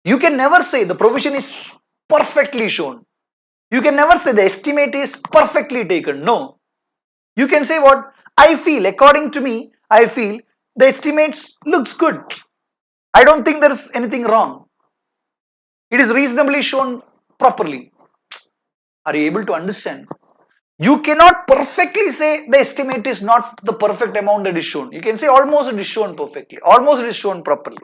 You can never say the provision is perfectly shown. You can never say the estimate is perfectly taken. No. You can say what I feel, according to me, I feel the estimates looks good. I don't think there is anything wrong. It is reasonably shown properly. Are you able to understand? You cannot perfectly say the estimate is not the perfect amount that is shown. You can say almost it is shown perfectly, almost it is shown properly.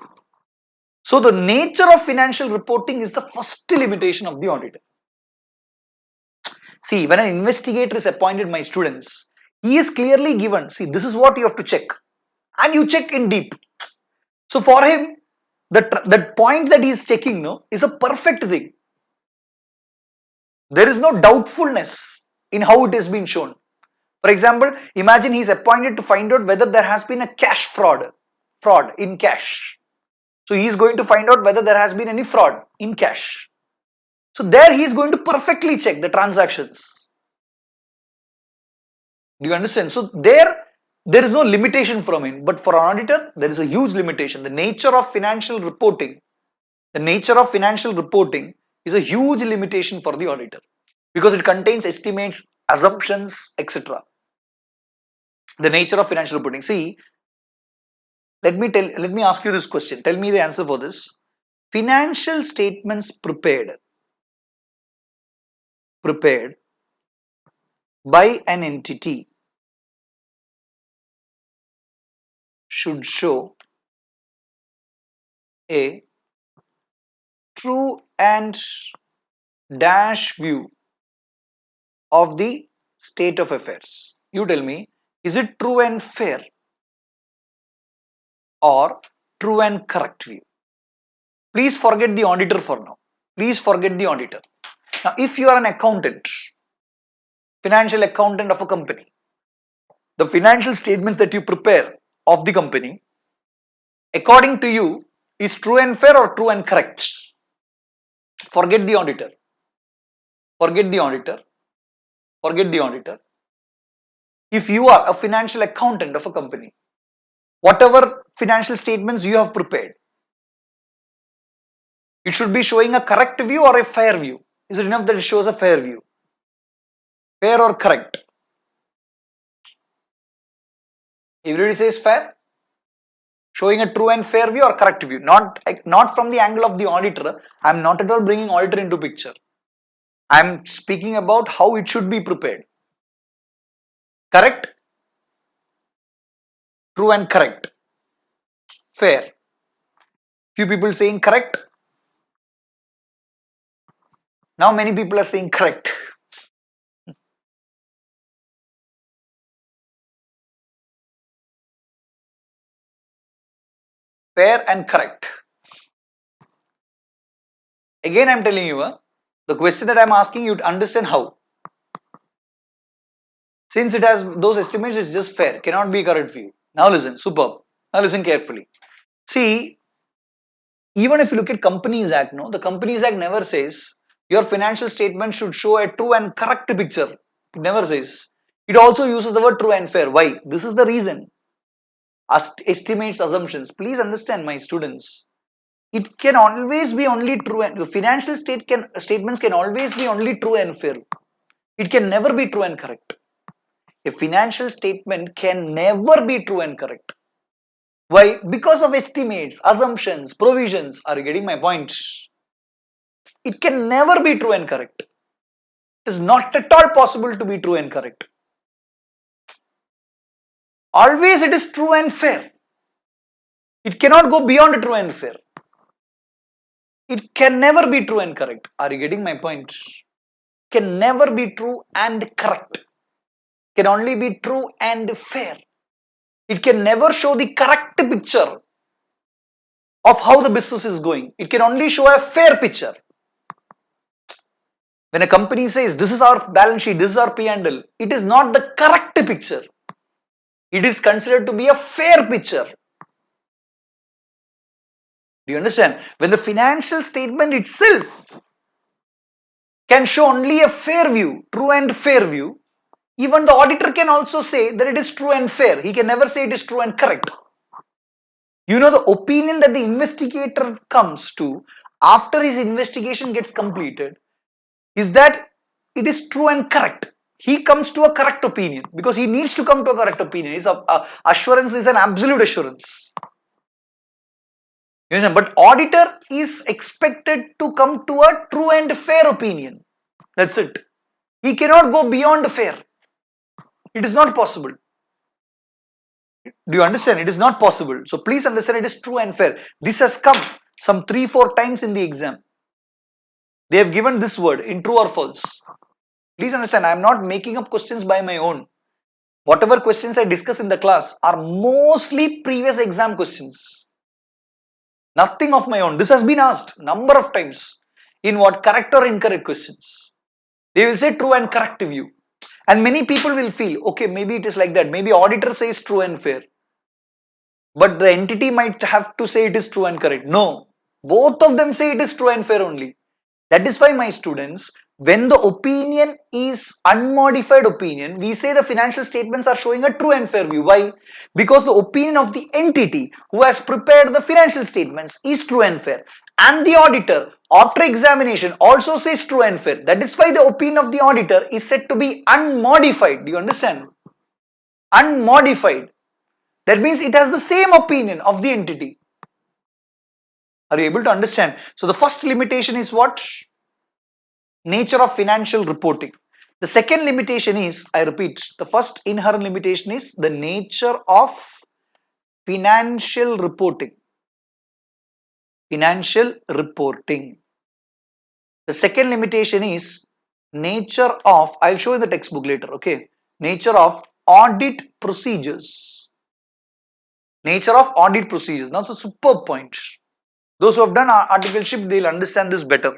So the nature of financial reporting is the first limitation of the auditor. See, when an investigator is appointed, my students, he is clearly given, see, this is what you have to check. And you check in deep. So for him, that point that he is checking is a perfect thing. There is no doubtfulness in how it has been shown. For example, imagine he is appointed to find out whether there has been a cash fraud in cash. So he is going to find out whether there has been any fraud in cash. So there he is going to perfectly check the transactions. Do you understand? So there is no limitation from him, but for an auditor, there is a huge limitation. The nature of financial reporting is a huge limitation for the auditor because it contains estimates, assumptions, etc. The nature of financial reporting. See, let me ask you this question. Tell me the answer for this. Financial statements prepared by an entity should show a true and dash view of the state of affairs. You tell me, is it true and fair or true and correct view? Please forget the auditor for now. Please forget the auditor. Now, if you are an accountant, financial accountant of a company, the financial statements that you prepare of the company, according to you, is true and fair or true and correct? Forget the auditor. Forget the auditor. Forget the auditor. If you are a financial accountant of a company, whatever financial statements you have prepared, it should be showing a correct view or a fair view. Is it enough that it shows a fair view? Fair or correct? Everybody says fair. showing a true and fair view or correct view, not from the angle of the auditor. I'm not at all bringing auditor into picture. I'm speaking about how it should be prepared. Correct, true and correct, fair. Few people saying correct. Now many people are saying correct. Fair and correct. Again, I'm telling you, the question that I'm asking you to understand how. Since it has those estimates, it's just fair, cannot be correct for you. Now listen, superb. Now listen carefully. See, even if you look at Companies Act, no, the Companies Act never says your financial statement should show a true and correct picture. It never says. It also uses the word true and fair. Why? This is the reason. Estimates, assumptions. Please understand, my students. It can always be only true, and the financial statements can always be only true and fair. It can never be true and correct. A financial statement can never be true and correct. Why? Because of estimates, assumptions, provisions. Are you getting my point? It can never be true and correct. It is not at all possible to be true and correct. Always it is true and fair. It cannot go beyond true and fair. It can never be true and correct. Are you getting my point? Can never be true and correct. Can only be true and fair. It can never show the correct picture of how the business is going. It can only show a fair picture. When a company says this is our balance sheet, this is our P&L, it is not the correct picture. It is considered to be a fair picture. Do you understand? When the financial statement itself can show only a fair view, true and fair view, even the auditor can also say that it is true and fair. He can never say it is true and correct. You know, the opinion that the investigator comes to after his investigation gets completed is that it is true and correct. He comes to a correct opinion because he needs to come to a correct opinion. His assurance is an absolute assurance. You understand? But auditor is expected to come to a true and fair opinion. That's it. He cannot go beyond fair. It is not possible. Do you understand? It is not possible. So please understand, it is true and fair. This has come some 3-4 times in the exam. They have given this word in true or false. Please understand, I am not making up questions by my own. Whatever questions I discuss in the class are mostly previous exam questions. Nothing of my own. This has been asked number of times. In what? Correct or incorrect questions. They will say true and correct view. And many people will feel, okay, maybe it is like that. Maybe auditor says true and fair. But the entity might have to say it is true and correct. No. Both of them say it is true and fair only. That is why, my students, when the opinion is unmodified opinion, we say the financial statements are showing a true and fair view. Why? Because the opinion of the entity who has prepared the financial statements is true and fair. And the auditor, after examination, also says true and fair. That is why the opinion of the auditor is said to be unmodified. Do you understand? Unmodified. That means it has the same opinion of the entity. Are you able to understand? So the first limitation is what? Nature of financial reporting. The second limitation is, I repeat, the first inherent limitation is the nature of financial reporting. Financial reporting. The second limitation is nature of, I'll show in the textbook later, okay? Nature of audit procedures. Nature of audit procedures. Now, it's a superb point. Those who have done articleship, they'll understand this better.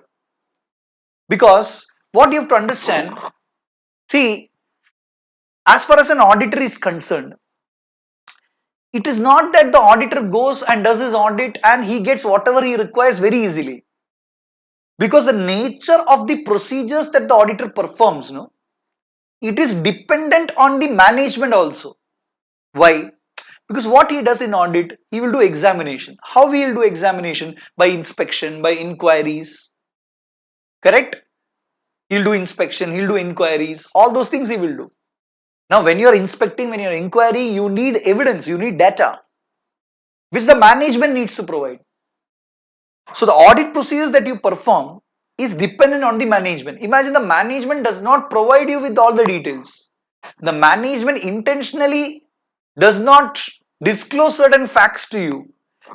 Because what you have to understand, see, as far as an auditor is concerned, it is not that the auditor goes and does his audit and he gets whatever he requires very easily. Because the nature of the procedures that the auditor performs, no, it is dependent on the management also. Why? Because what he does in audit, he will do examination. How he will do examination? By inspection, by inquiries. Correct? He'll do inspection, he'll do inquiries, all those things he will do. Now, when you're inspecting, when you're inquiring, you need evidence, you need data. which the management needs to provide. So the audit procedures that you perform is dependent on the management. Imagine the management does not provide you with all the details. The management intentionally does not disclose certain facts to you.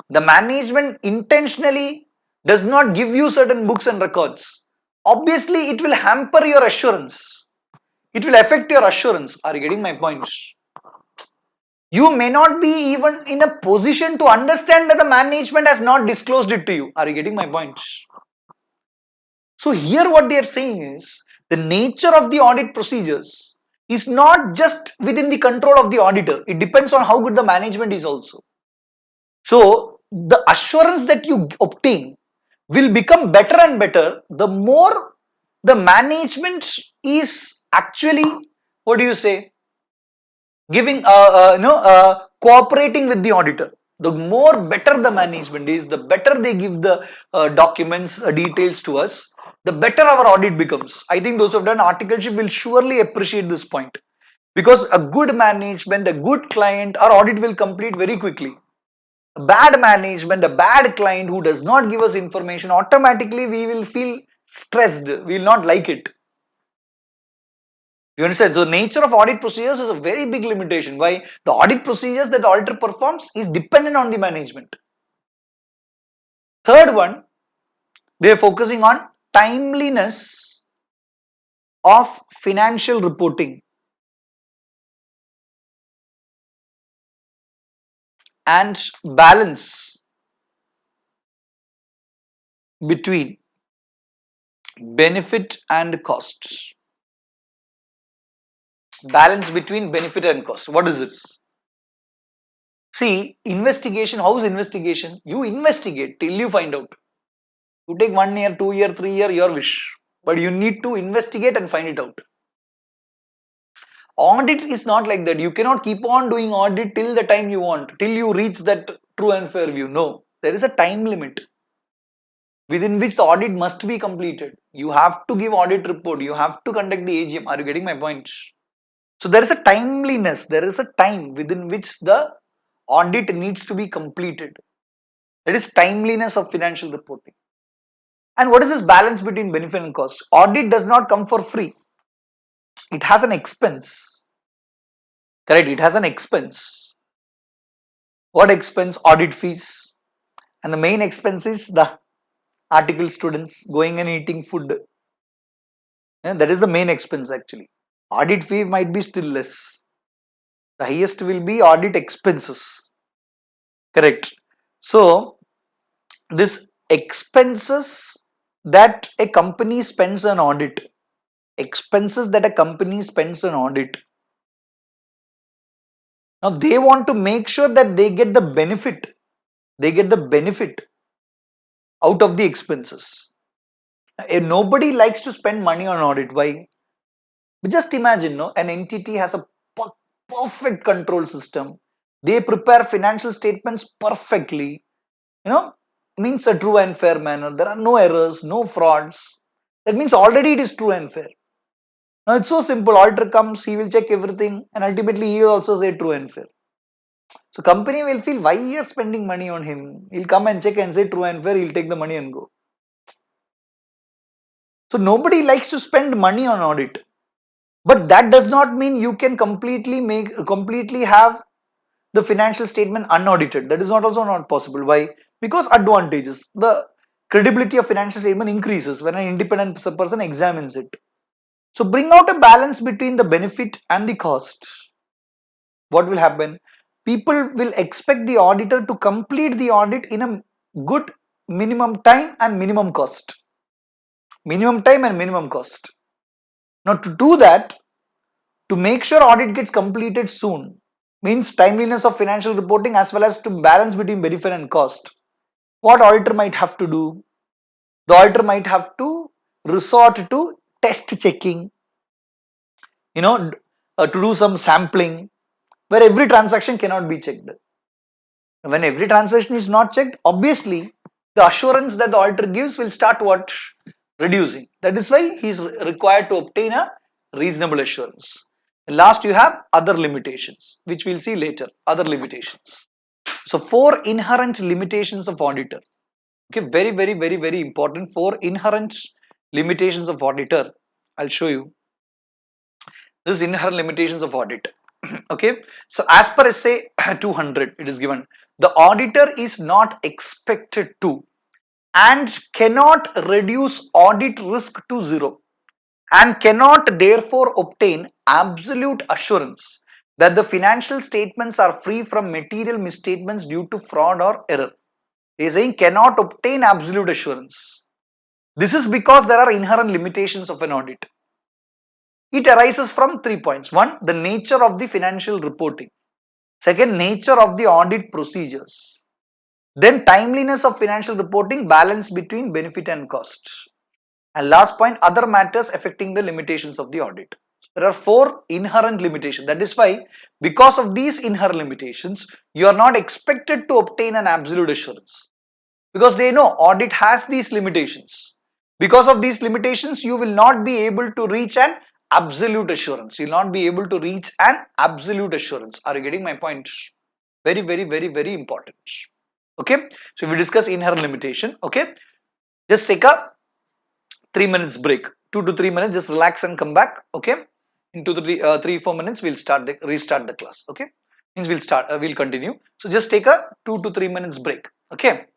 The management intentionally does not give you certain books and records. Obviously, it will hamper your assurance. It will affect your assurance. Are you getting my point? You may not be even in a position to understand that the management has not disclosed it to you. Are you getting my point? So here what they are saying is the nature of the audit procedures is not just within the control of the auditor. It depends on how good the management is also. So the assurance that you obtain will become better and better the more the management is actually, what do you say, giving cooperating with the auditor. The more better the management is, the better they give the documents, details to us, the better our audit becomes. I think those who have done articleship will surely appreciate this point, because a good management, a good client, our audit will complete very quickly. A bad management, a bad client who does not give us information, automatically we will feel stressed, we will not like it. You understand? So nature of audit procedures is a very big limitation. Why? The audit procedures that the auditor performs is dependent on the management. Third one, they are focusing on timeliness of financial reporting and balance between benefit and costs. Balance between benefit and cost. What is this? See, investigation, how is investigation? You investigate till you find out. You take 1 year, 2 year, 3 year, your wish. But you need to investigate and find it out. Audit is not like that. You cannot keep on doing audit till the time you want, till you reach that true and fair view. No, there is a time limit within which the audit must be completed. You have to give audit report. You have to conduct the AGM. Are you getting my point? So there is a timeliness. There is a time within which the audit needs to be completed. That is timeliness of financial reporting. And what is this balance between benefit and cost? Audit does not come for free. It has an expense. Correct? It has an expense. What expense? Audit fees. And the main expense is the article students going and eating food. Yeah, that is the main expense actually. Audit fee might be still less. The highest will be audit expenses. Correct. So this expenses that a company spends on audit, expenses that a company spends on audit. Now they want to make sure that they get the benefit. They get the benefit out of the expenses. Nobody likes to spend money on audit. Why? Just imagine, no, an entity has a perfect control system. They prepare financial statements perfectly. Means a true and fair manner. There are no errors, no frauds. That means already it is true and fair. Now it's so simple. Auditor comes, he will check everything, and ultimately he will also say true and fair. So company will feel, why you are spending money on him? He'll come and check and say true and fair. He'll take the money and go. So nobody likes to spend money on audit. But that does not mean you can completely have the financial statement unaudited. That is not also not possible. Why? Because advantages. The credibility of financial statement increases when an independent person examines it. So bring out a balance between the benefit and the cost. What will happen? People will expect the auditor to complete the audit in a good minimum time and minimum cost. Minimum time and minimum cost. Now to do that, to make sure audit gets completed soon, means timeliness of financial reporting as well as to balance between benefit and cost. What auditor might have to do? The auditor might have to resort to test checking, to do some sampling where every transaction cannot be checked. When every transaction is not checked, obviously the assurance that the auditor gives will start what? Reducing. That is why he is required to obtain a reasonable assurance. Last, you have other limitations, which we'll see later. Other limitations. So 4 inherent limitations of auditor. Okay, very important. 4 inherent limitations of auditor. I'll show you. This is inherent limitations of audit. Okay, so as per SA 200, it is given the auditor is not expected to and cannot reduce audit risk to zero and cannot therefore obtain absolute assurance that the financial statements are free from material misstatements due to fraud or error. They are saying cannot obtain absolute assurance. This is because there are inherent limitations of an audit. It arises from 3 points. One, the nature of the financial reporting. Second, nature of the audit procedures. Then timeliness of financial reporting, balance between benefit and cost. And last point, other matters affecting the limitations of the audit. There are 4 inherent limitations. That is why, because of these inherent limitations, you are not expected to obtain an absolute assurance. Because they know audit has these limitations. Because of these limitations, you will not be able to reach an absolute assurance. You will not be able to reach an absolute assurance. Are you getting my point? Very important. Okay. So if we discuss inherent limitation, okay, just take a 3 minutes break. 2 to 3 minutes, just relax and come back. Okay. In 3 4 minutes, we'll restart the class. Okay. Means we'll continue. So just take a 2 to 3 minutes break. Okay.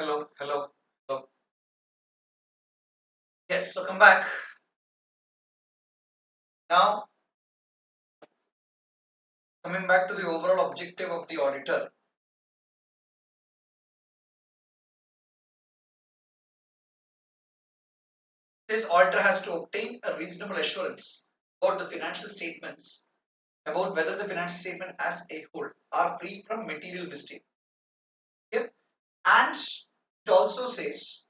Hello, hello, hello. Yes, so come back. Now, coming back to the overall objective of the auditor. This auditor has to obtain a reasonable assurance about the financial statements, about whether the financial statement as a whole are free from material mistake. Okay? And it also says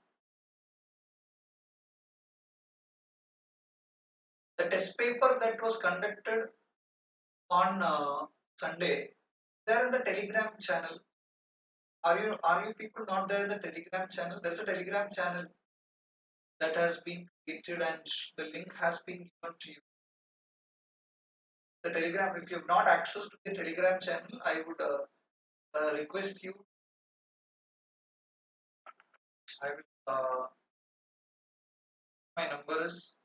the test paper that was conducted on Sunday, they're in the Telegram channel. Are you people not there in the Telegram channel? There's a Telegram channel that has been created and the link has been given to you. The Telegram, if you have not access to the Telegram channel, I would request you. I will. My number is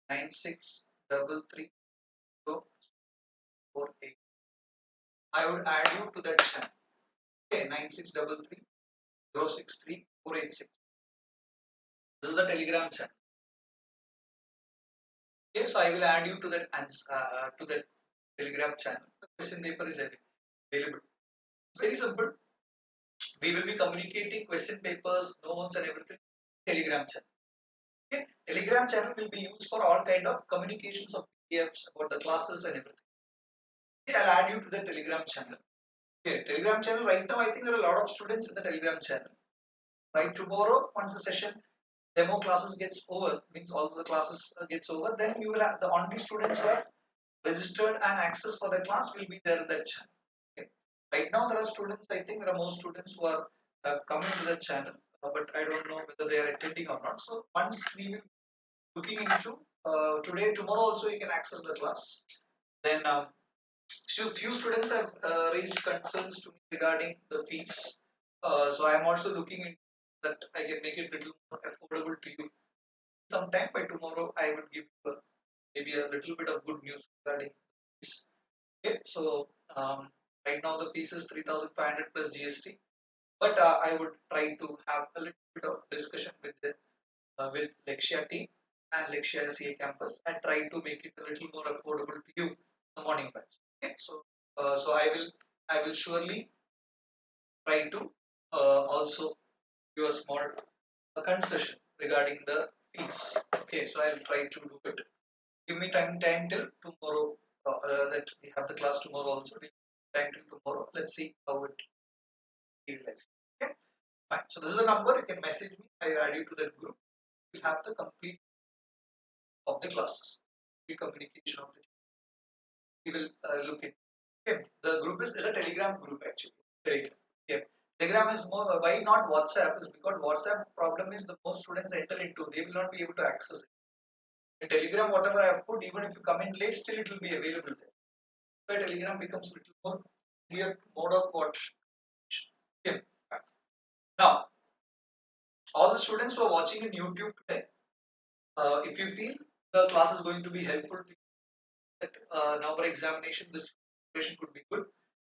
96330448. I would add you to that channel. Okay, 9633063486. This is the Telegram channel. Okay, so I will add you to that Telegram channel. The question paper is available. It's very simple. We will be communicating question papers, notes, and everything. Telegram channel. Okay, Telegram channel will be used for all kind of communications of PDFs about the classes and everything. Okay, I'll add you to the Telegram channel. Okay, Telegram channel. Right now, I think there are a lot of students in the Telegram channel. By tomorrow, once the session demo classes gets over, means all the classes gets over, then you will have the only students who have registered and access for the class will be there in that channel. Okay. Right now, there are students. I think there are more students who have come into the channel, but I don't know whether they are attending or not. So once we will looking into today, tomorrow also you can access the class. Then few students have raised concerns to me regarding the fees. So I am also looking into that I can make it little more affordable to you. Sometime by tomorrow, I would give maybe a little bit of good news regarding fees. Okay, so right now the fees is 3,500 plus GST, but I would try to have a little bit of discussion with Lakshya team and Lakshya CA campus and try to make it a little more affordable to you in the morning batch. Okay, so I will surely try to also do a small concession regarding the fees. Okay, so I'll try to do it. Give me time till tomorrow. That we have the class tomorrow also. Time till tomorrow. Let's see how it feels. Okay, fine. So this is the number. You can message me. I add you to that group. We'll have the complete of the classes, the communication of the. We will look at. Okay, the group is a Telegram group actually. Telegram. Okay. Telegram is more. Why not WhatsApp? Is because WhatsApp problem is the most students enter into. They will not be able to access it. In Telegram, whatever I have put, even if you come in late, still it will be available there. So Telegram becomes a little more easier mode of watch. Okay. Now, all the students who are watching in YouTube today, if you feel the class is going to be helpful to you, that November examination, this preparation could be good,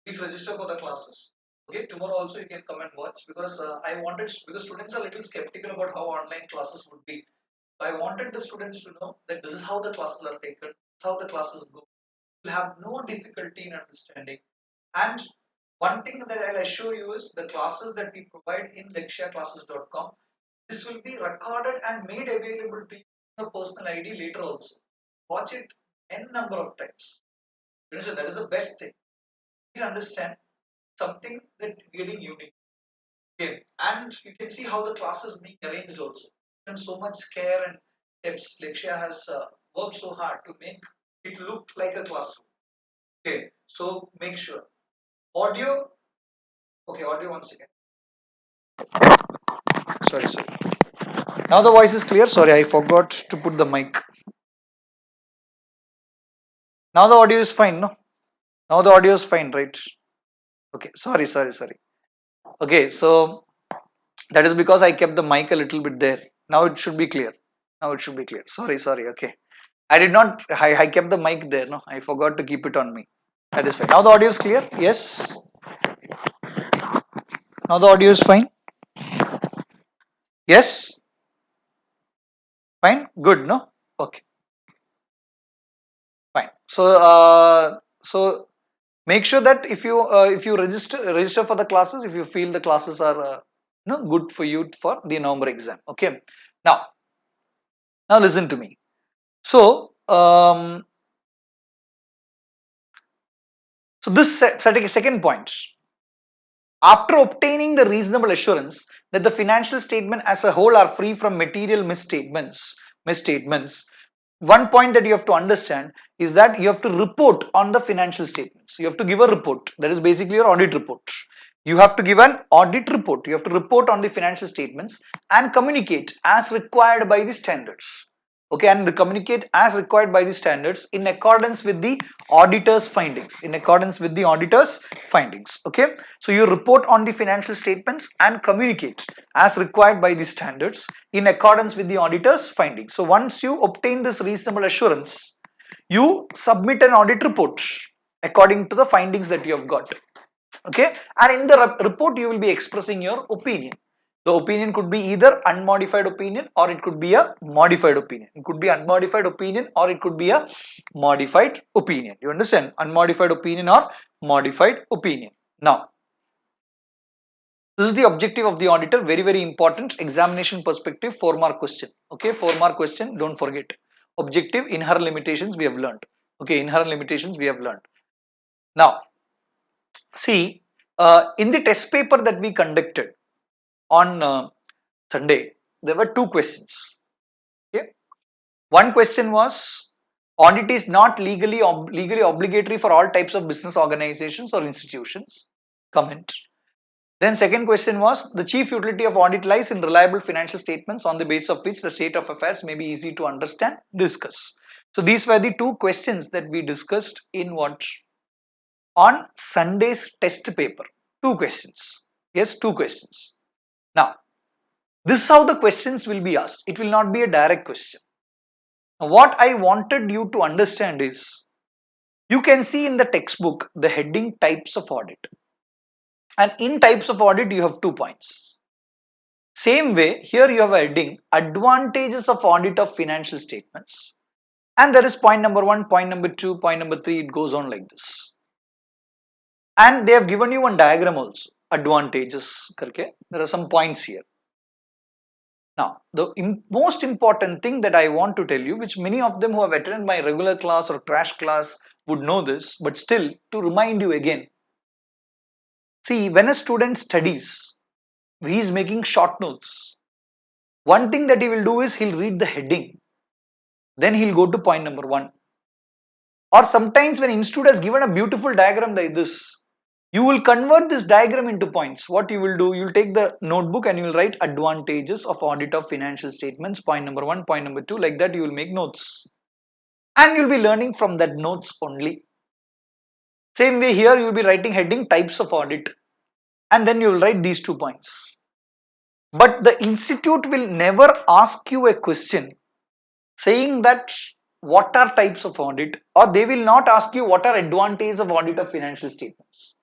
please register for the classes. Okay, tomorrow also you can come and watch because because students are a little skeptical about how online classes would be. So I wanted the students to know that this is how the classes are taken, this is how the classes go. You will have no difficulty in understanding. And one thing that I'll assure you is the classes that we provide in lakshya-classes.com, this will be recorded and made available to you in your personal ID later also. Watch it n number of times. That is the best thing. Please understand something that getting unique. Okay. And you can see how the classes being arranged also. And so much care and tips. Lakshya has worked so hard to make it look like a classroom. Okay. So make sure. Audio. Okay, audio once again. Sorry. Now the voice is clear. Sorry, I forgot to put the mic. Now the audio is fine, no? Now the audio is fine, right? Okay, sorry. Okay, so that is because I kept the mic a little bit there. Now it should be clear. Sorry. Okay. I did not, I kept the mic there, no? I forgot to keep it on me. That is fine. Now the audio is clear? Yes. Now the audio is fine. Yes? Fine? Good, no? Okay, fine. So make sure that if you register for the classes, if you feel the classes are good for you for the November exam. Okay. Now listen to me. So this second point. After obtaining the reasonable assurance that the financial statement as a whole are free from material misstatements, one point that you have to understand is that you have to report on the financial statements. You have to give a report. That is basically your audit report. You have to give an audit report. You have to report on the financial statements and communicate as required by the standards. Okay, and communicate as required by the standards in accordance with the auditor's findings. Okay, so you report on the financial statements and communicate as required by the standards in accordance with the auditor's findings. So once you obtain this reasonable assurance, you submit an audit report according to the findings that you have got. Okay, and in the report you will be expressing your opinion. The opinion could be either unmodified opinion or it could be a modified opinion. It could be unmodified opinion or it could be a modified opinion. You understand? Unmodified opinion or modified opinion. Now, this is the objective of the auditor. Very, very important examination perspective, 4-mark question. Okay, 4-mark question, don't forget. Objective, inherent limitations we have learned. Okay, inherent limitations we have learned. Now, see, in the test paper that we conducted on Sunday, there were 2 questions. Okay, one question was, audit is not legally obligatory for all types of business organizations or institutions. Comment. Then second question was, the chief utility of audit lies in reliable financial statements on the basis of which the state of affairs may be easy to understand, discuss. So these were the 2 questions that we discussed in what? On Sunday's test paper. 2 questions. Yes, 2 questions. Now, this is how the questions will be asked. It will not be a direct question. Now, what I wanted you to understand is, you can see in the textbook the heading types of audit. And in types of audit, you have 2 points. Same way, here you have a heading, advantages of audit of financial statements. And there is point number 1, point number 2, point number 3, it goes on like this. And they have given you one diagram also, advantages. Karke. There are some points here. Now, the most important thing that I want to tell you, which many of them who have attended my regular class or crash class would know this, but still to remind you again. See, when a student studies, he is making short notes. One thing that he will do is he'll read the heading. Then he'll go to point number 1. Or sometimes when institute has given a beautiful diagram like this, you will convert this diagram into points. What you will do, you will take the notebook and you will write advantages of audit of financial statements, point number 1, point number 2, like that you will make notes. And you will be learning from that notes only. Same way here you will be writing heading types of audit. And then you will write these 2 points. But the institute will never ask you a question saying that what are types of audit, or they will not ask you what are advantages of audit of financial statements.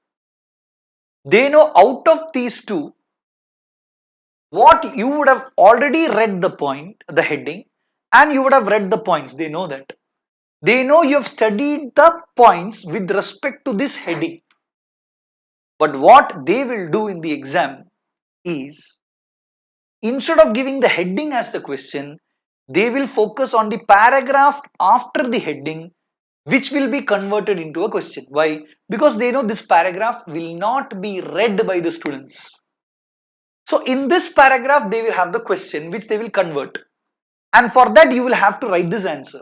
They know out of these 2, what you would have already read the point, the heading, and you would have read the points. They know that. They know you have studied the points with respect to this heading. But what they will do in the exam is, instead of giving the heading as the question, they will focus on the paragraph after the heading, which will be converted into a question. Why? Because they know this paragraph will not be read by the students. So in this paragraph, they will have the question which they will convert. And for that, you will have to write this answer.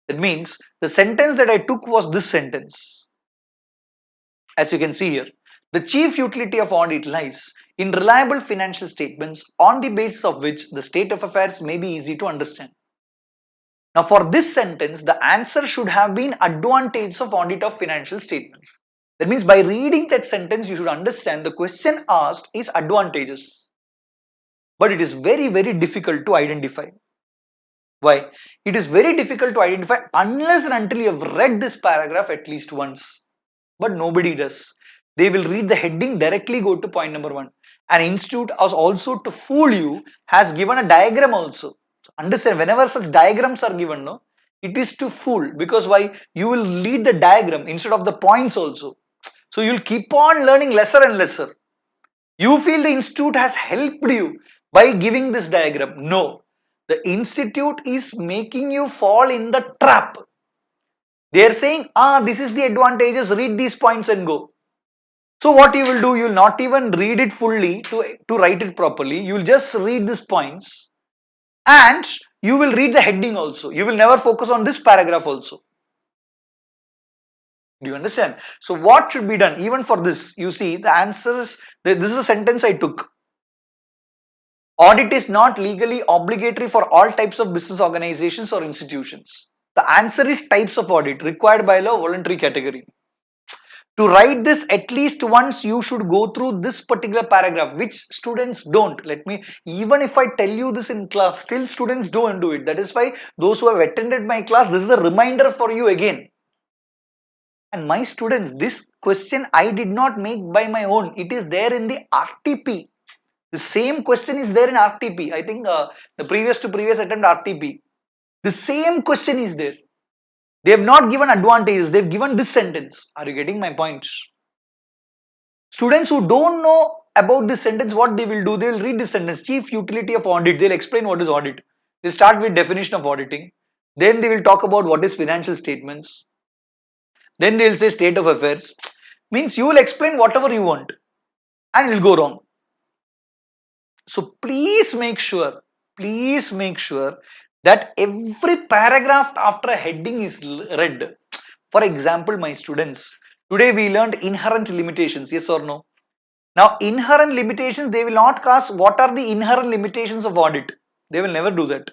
That means the sentence that I took was this sentence. As you can see here, the chief utility of audit lies in reliable financial statements on the basis of which the state of affairs may be easy to understand. Now for this sentence, the answer should have been advantages of audit of financial statements. That means by reading that sentence, you should understand the question asked is advantages. But it is very, very difficult to identify. Why? It is very difficult to identify unless and until you have read this paragraph at least once. But nobody does. They will read the heading, directly go to point number 1. An institute has also to fool you has given a diagram also. So understand, whenever such diagrams are given, no, it is to fool, because why? You will lead the diagram instead of the points also. So you'll keep on learning lesser and lesser. You feel the institute has helped you by giving this diagram. No, the institute is making you fall in the trap. They are saying, this is the advantages, read these points and go. So what you will do, you will not even read it fully to write it properly. You will just read these points and you will read the heading also. You will never focus on this paragraph also. Do you understand? So what should be done? Even for this, you see the answer is, this is a sentence I took. Audit is not legally obligatory for all types of business organizations or institutions. The answer is types of audit required by law, voluntary category. To write this at least once, you should go through this particular paragraph, which students don't. Let me, even if I tell you this in class, still students don't do it. That is why those who have attended my class, this is a reminder for you again. And my students, this question I did not make by my own. It is there in the RTP. The same question is there in RTP. I think the previous to previous attempt RTP. The same question is there. They have not given advantages. They have given this sentence. Are you getting my point? Students who don't know about this sentence, what they will do? They will read this sentence. Chief utility of audit. They'll explain what is audit. They start with definition of auditing. Then they will talk about what is financial statements. Then they will say state of affairs. Means you will explain whatever you want and it will go wrong. So please make sure that every paragraph after a heading is read. For example, my students, today we learned inherent limitations, yes or no? Now, inherent limitations, they will not ask what are the inherent limitations of audit. They will never do that.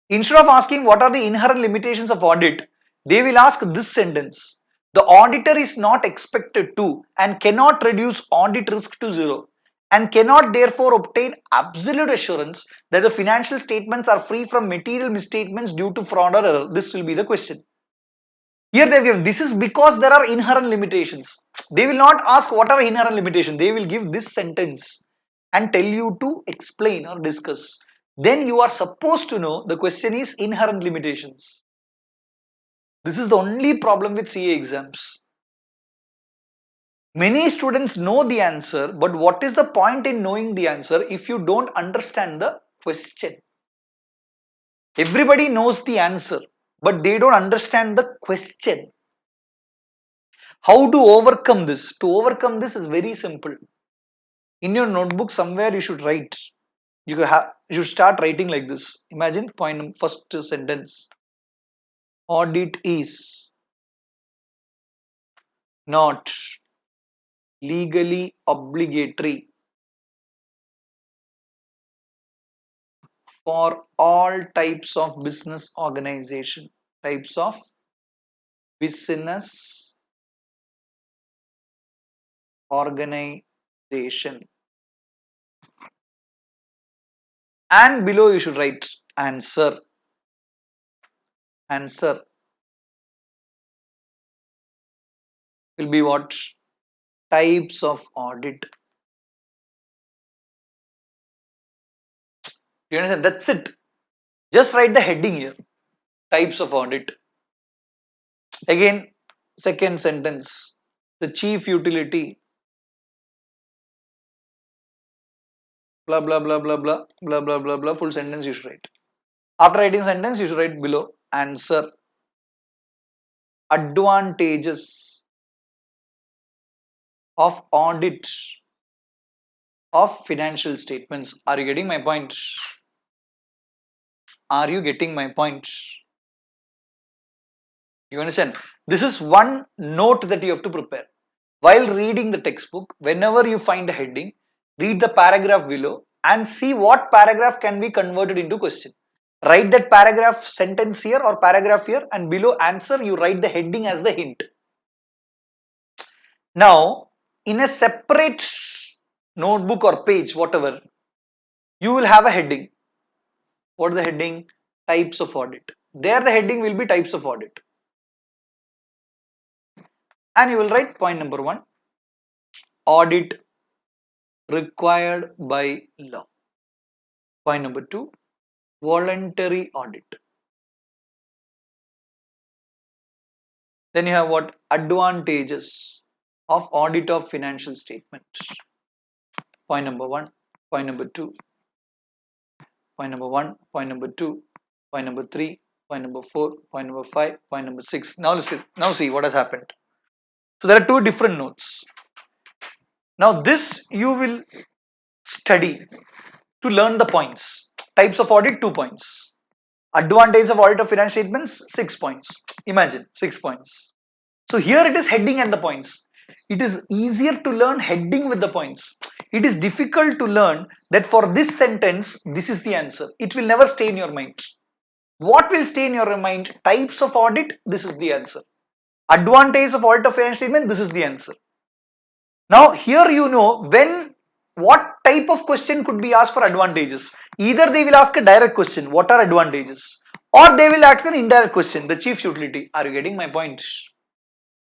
Instead of asking what are the inherent limitations of audit, they will ask this sentence. The auditor is not expected to and cannot reduce audit risk to zero and cannot therefore obtain absolute assurance that the financial statements are free from material misstatements due to fraud or error. This will be the question. Here they have given, this is because there are inherent limitations. They will not ask what are inherent limitations. They will give this sentence and tell you to explain or discuss. Then you are supposed to know the question is inherent limitations. This is the only problem with CA exams. Many students know the answer, but what is the point in knowing the answer if you don't understand the question? Everybody knows the answer, but they don't understand the question. How to overcome this? To overcome this is very simple. In your notebook somewhere you should write. You should start writing like this. Imagine first sentence. Audit is not legally obligatory for all types of business organization. Types of business organization. And below you should write answer. Answer will be what? Types of audit. You understand? That's it. Just write the heading here. Types of audit. Again, second sentence. The chief utility. Blah blah blah blah blah blah blah blah blah. Full sentence you should write. After writing sentence, you should write below answer. Advantages of audit of financial statements. Are you getting my point? Are you getting my point? You understand? This is one note that you have to prepare. While reading the textbook, whenever you find a heading, read the paragraph below and see what paragraph can be converted into question. Write that paragraph sentence here or paragraph here, and below answer you write the heading as the hint. Now, in a separate notebook or page, whatever, you will have a heading. What is the heading? Types of audit. There the heading will be types of audit. And you will write point number 1. Audit required by law. Point number 2, voluntary audit. Then you have what? Advantages of audit of financial statements. Point number 1, point number 2, point number 1, point number 2, point number 3, point number 4, point number 5, point number 6. Now listen, now see what has happened. So there are two different notes. Now this you will study to learn the points. Types of audit, 2 points. Advantage of audit of financial statements, 6 points. Imagine 6 points. So here it is heading and the points. It is easier to learn heading with the points. It is difficult to learn that for this sentence, this is the answer. It will never stay in your mind. What will stay in your mind? Types of audit, this is the answer. Advantage of audit of financial statement, this is the answer. Now here you know what type of question could be asked for advantages. Either they will ask a direct question, what are advantages? Or they will ask an indirect question, the chief utility. Are you getting my point?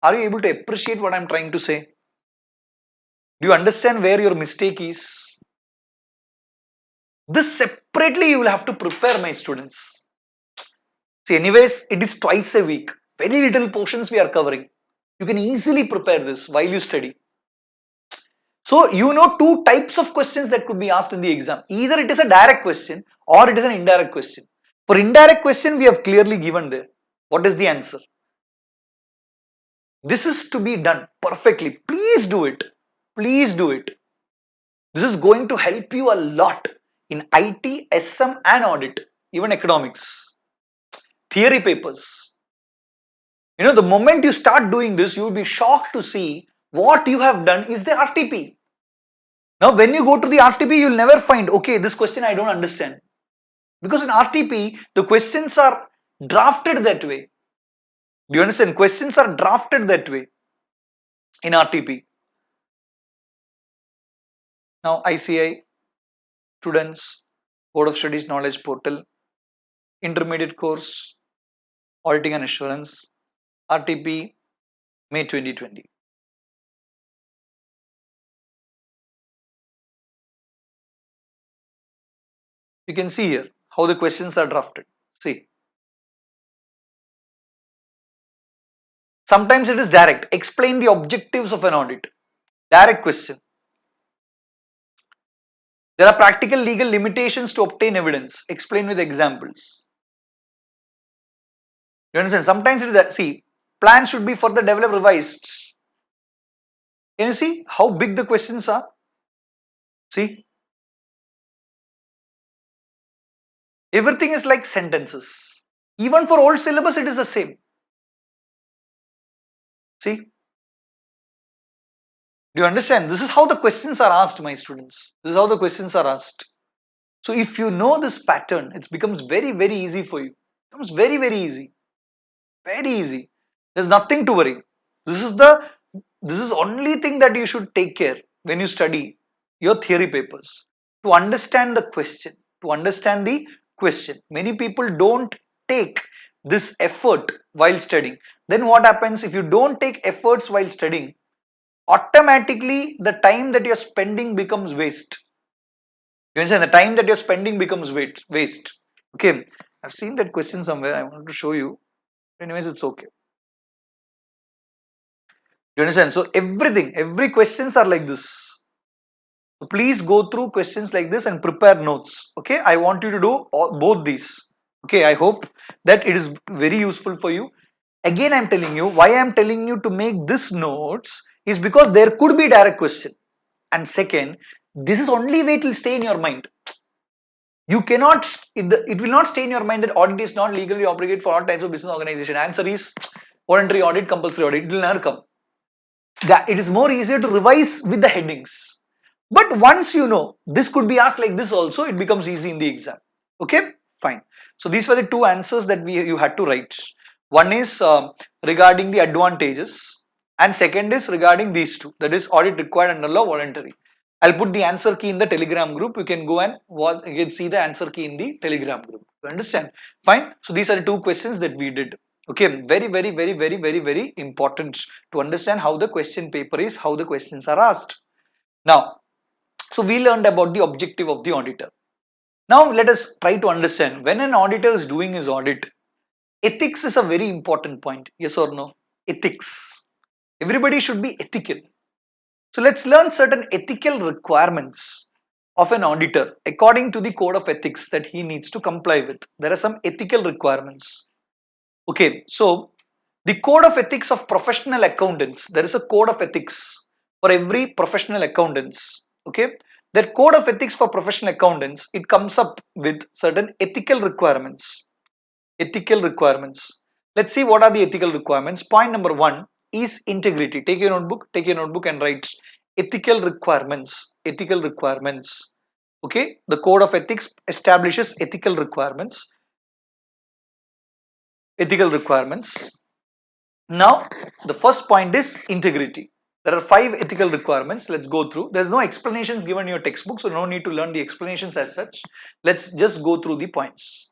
Are you able to appreciate what I am trying to say? Do you understand where your mistake is? This separately you will have to prepare, my students. See, anyways, it is twice a week. Very little portions we are covering. You can easily prepare this while you study. So you know two types of questions that could be asked in the exam. Either it is a direct question or it is an indirect question. For indirect question, we have clearly given there. What is the answer? This is to be done perfectly. Please do it. Please do it. This is going to help you a lot in IT, SM and audit, even economics. Theory papers. You know, the moment you start doing this, you will be shocked to see what you have done is the RTP. Now, when you go to the RTP, you will never find, okay, this question I don't understand. Because in RTP, the questions are drafted that way. Do you understand? Questions are drafted that way in RTP. Now, ICI, students, Board of Studies Knowledge Portal, Intermediate Course, Auditing and Assurance, RTP, May 2020. You can see here how the questions are drafted. See. Sometimes it is direct. Explain the objectives of an audit. Direct question. There are practical legal limitations to obtain evidence. Explain with examples. You understand? Sometimes it is that. See, plan should be further developed, revised. Can you see how big the questions are? See? Everything is like sentences. Even for old syllabus, it is the same. See? Do you understand? This is how the questions are asked, my students. This is how the questions are asked. So if you know this pattern, it becomes very, very easy for you. It becomes very, very easy. Very easy. There's nothing to worry. This is only thing that you should take care when you study your theory papers. To understand the question. To understand the question. Many people don't take this effort while studying. Then what happens if you don't take efforts while studying? Automatically the time that you're spending becomes waste. You understand? The time that you're spending becomes waste. Okay. I've seen that question somewhere. I want to show you. Anyways, it's okay. You understand? So every questions are like this. So please go through questions like this and prepare notes. Okay. I want you to do both these. Okay. I hope that it is very useful for you. Again, I'm telling you why I'm telling you to make this notes is because there could be direct question. And second, this is only way it will stay in your mind. You cannot, it will not stay in your mind that audit is not legally obligated for all types of business organization. Answer is voluntary audit, compulsory audit. It will never come. It is more easier to revise with the headings. But once you know, this could be asked like this also, it becomes easy in the exam. Okay, fine. So these were the two answers that you had to write. One is regarding the advantages and second is regarding these two. That is audit required under law, voluntary. I'll put the answer key in the Telegram group. You can go and you can see the answer key in the Telegram group. You understand? Fine. So these are the two questions that we did. Okay, very important to understand how the question paper is, how the questions are asked. Now, So we learned about the objective of the auditor. Now let us try to understand when an auditor is doing his audit, ethics is a very important point. Yes or no? Ethics. Everybody should be ethical. So let's learn certain ethical requirements of an auditor according to the code of ethics that he needs to comply with. There are some ethical requirements. Okay, so the code of ethics of professional accountants, there is a code of ethics for every professional accountants. Okay, that code of ethics for professional accountants, it comes up with certain ethical requirements. Ethical requirements. Let's see what are the ethical requirements. Point number one is integrity. Take your notebook and write ethical requirements. Ethical requirements. Okay, the code of ethics establishes ethical requirements. Ethical requirements. Now, the first point is integrity. There are 5 ethical requirements. Let's go through. There's no explanations given in your textbook, so no need to learn the explanations as such. Let's just go through the points.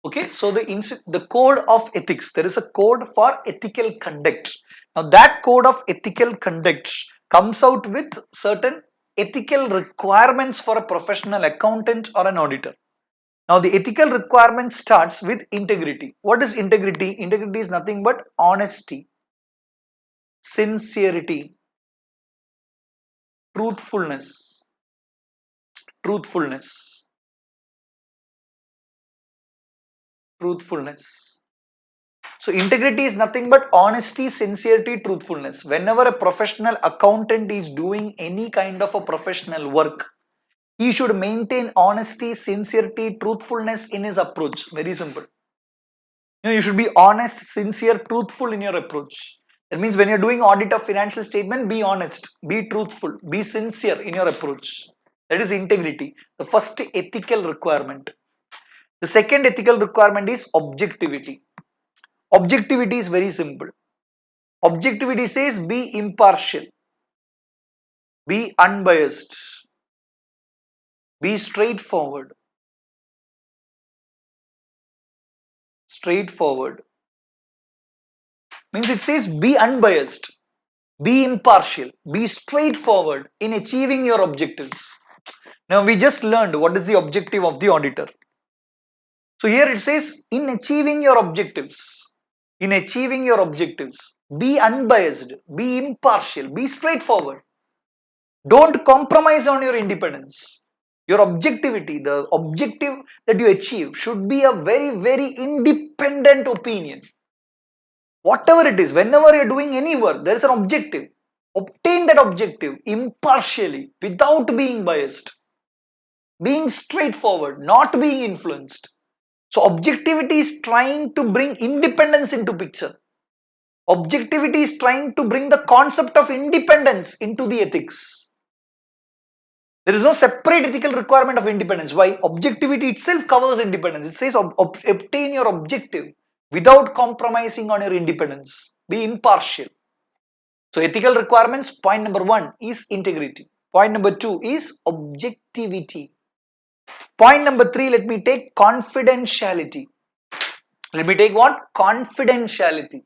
Okay, so the code of ethics, there is a code for ethical conduct. Now, that code of ethical conduct comes out with certain ethical requirements for a professional accountant or an auditor. Now, the ethical requirement starts with integrity. What is integrity? Integrity is nothing but honesty, sincerity, truthfulness, truthfulness, truthfulness. So, integrity is nothing but honesty, sincerity, truthfulness. Whenever a professional accountant is doing any kind of a professional work, he should maintain honesty, sincerity, truthfulness in his approach. Very simple. You should be honest, sincere, truthful in your approach. That means when you're doing audit of financial statement, be honest, be truthful, be sincere in your approach. That is integrity, the first ethical requirement. The second ethical requirement is objectivity. Objectivity is very simple. Objectivity says be impartial, be unbiased, be straightforward. Straightforward means it says be unbiased, be impartial, be straightforward in achieving your objectives. Now we just learned what is the objective of the auditor. So here it says in achieving your objectives, be unbiased, be impartial, be straightforward. Don't compromise on your independence. Your objectivity, the objective that you achieve should be a very, very independent opinion. Whatever it is, whenever you're doing any work, there is an objective. Obtain that objective impartially without being biased. Being straightforward, not being influenced. So objectivity is trying to bring independence into picture. Objectivity is trying to bring the concept of independence into the ethics. There is no separate ethical requirement of independence. Why? Objectivity itself covers independence. It says obtain your objective without compromising on your independence. Be impartial. So ethical requirements, point number one is integrity. Point number two is objectivity. Point number three, let me take confidentiality. Let me take what? Confidentiality.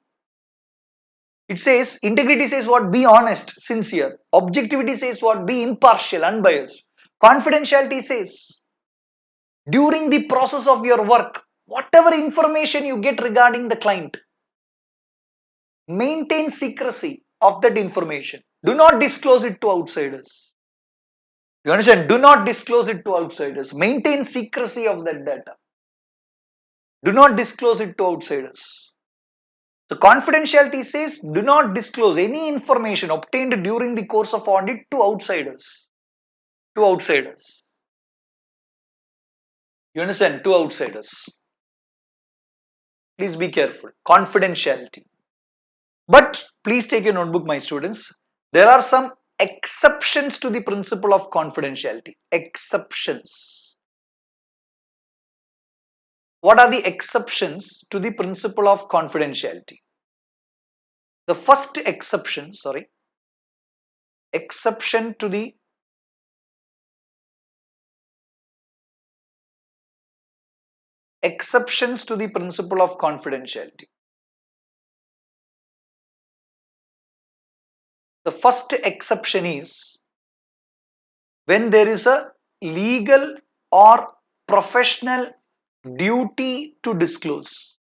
It says, integrity says what? Be honest, sincere. Objectivity says what? Be impartial, unbiased. Confidentiality says, during the process of your work, whatever information you get regarding the client, maintain secrecy of that information. Do not disclose it to outsiders. You understand? Do not disclose it to outsiders. Maintain secrecy of that data. Do not disclose it to outsiders. So confidentiality says do not disclose any information obtained during the course of audit to outsiders. To outsiders. You understand? To outsiders. Please be careful. Confidentiality. But please take your notebook, my students. There are some exceptions to the principle of confidentiality. Exceptions. What are the exceptions to the principle of confidentiality? The first exception, exception to the exceptions to the principle of confidentiality. The first exception is when there is a legal or professional duty to disclose.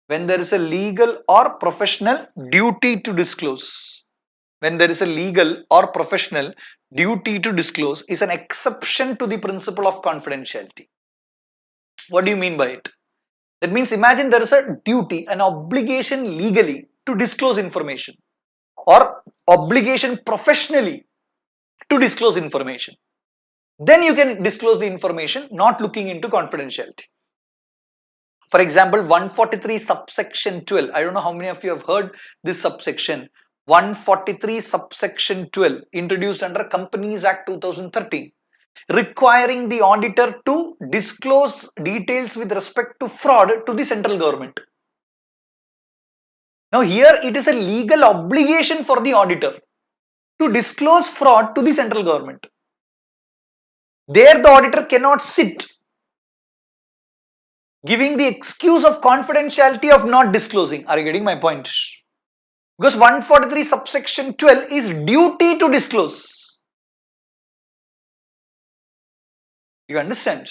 When there is a legal or professional duty to disclose. When there is a legal or professional duty to disclose is an exception to the principle of confidentiality. What do you mean by it? That means imagine there is a duty, an obligation legally to disclose information or obligation professionally to disclose information. Then you can disclose the information not looking into confidentiality. For example, 143 subsection 12. I don't know how many of you have heard this subsection. 143 subsection 12 introduced under Companies Act 2013, requiring the auditor to disclose details with respect to fraud to the central government. Now here it is a legal obligation for the auditor to disclose fraud to the central government. There the auditor cannot sit giving the excuse of confidentiality of not disclosing. Are you getting my point? Because 143 subsection 12 is duty to disclose. You understand?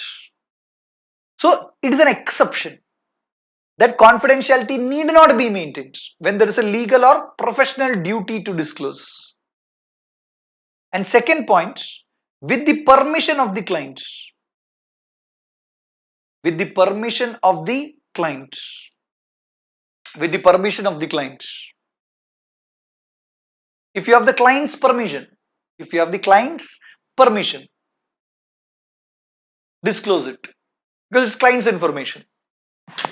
So it is an exception that confidentiality need not be maintained when there is a legal or professional duty to disclose. And second point, with the permission of the client. With the permission of the client. With the permission of the client. If you have the client's permission, disclose it because it's client's information.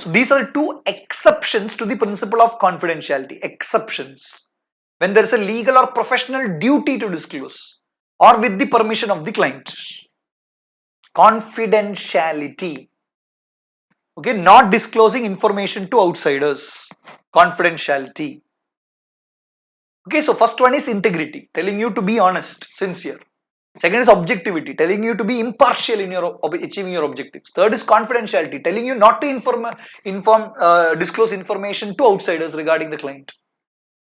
So these are two exceptions to the principle of confidentiality. Exceptions when there is a legal or professional duty to disclose or with the permission of the client. Confidentiality. Okay, not disclosing information to outsiders. Confidentiality. Okay, so first one is integrity, telling you to be honest, sincere. Second is objectivity, telling you to be impartial in your achieving your objectives. Third is confidentiality, telling you not to disclose information to outsiders regarding the client.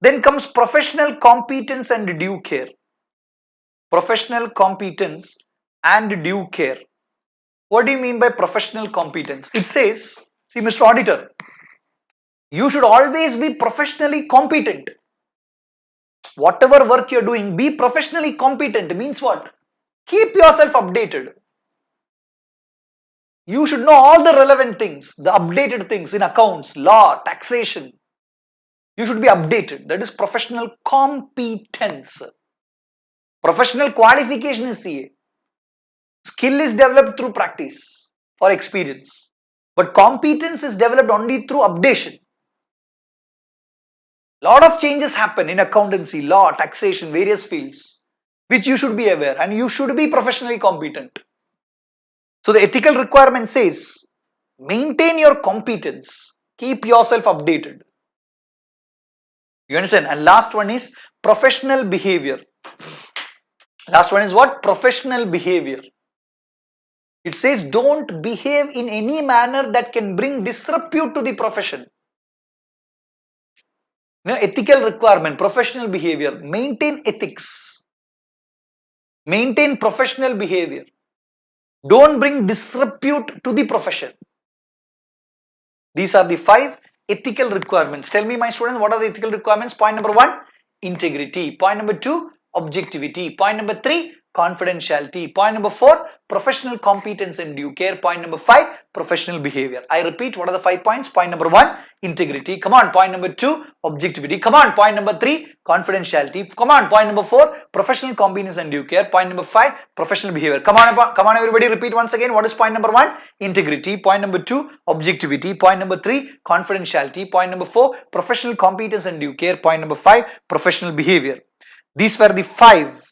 Then comes professional competence and due care. Professional competence and due care. What do you mean by professional competence? It says, see, Mr. Auditor, you should always be professionally competent. Whatever work you're doing, be professionally competent. Means what? Keep yourself updated. You should know all the relevant things, the updated things in accounts, law, taxation. You should be updated. That is professional competence. Professional qualification is CA. Skill is developed through practice or experience. But competence is developed only through updation. Lot of changes happen in accountancy, law, taxation, various fields, which you should be aware and you should be professionally competent. So the ethical requirement says, maintain your competence, keep yourself updated. You understand? And last one is professional behavior. Last one is what? Professional behavior. It says don't behave in any manner that can bring disrepute to the profession. Now, ethical requirement, professional behavior, maintain ethics, maintain professional behavior. Don't bring disrepute to the profession. These are the 5 ethical requirements. Tell me, my students, what are the ethical requirements? Point number 1, integrity. Point number 2, objectivity. Point number 3, confidentiality. Point number 4, professional competence and due care. Point number 5, professional behavior. I repeat, what are the 5 points? Point number 1, integrity. Come on. Point number 2, objectivity. Come on. Point number 3, confidentiality. Come on. Point number 4, professional competence and due care. Point number 5, professional behavior. Come on, everybody. Repeat once again. What is point number 1? Integrity. Point number 2, objectivity. Point number 3, confidentiality. Point number 4, professional competence and due care. Point number 5, professional behavior. These were the 5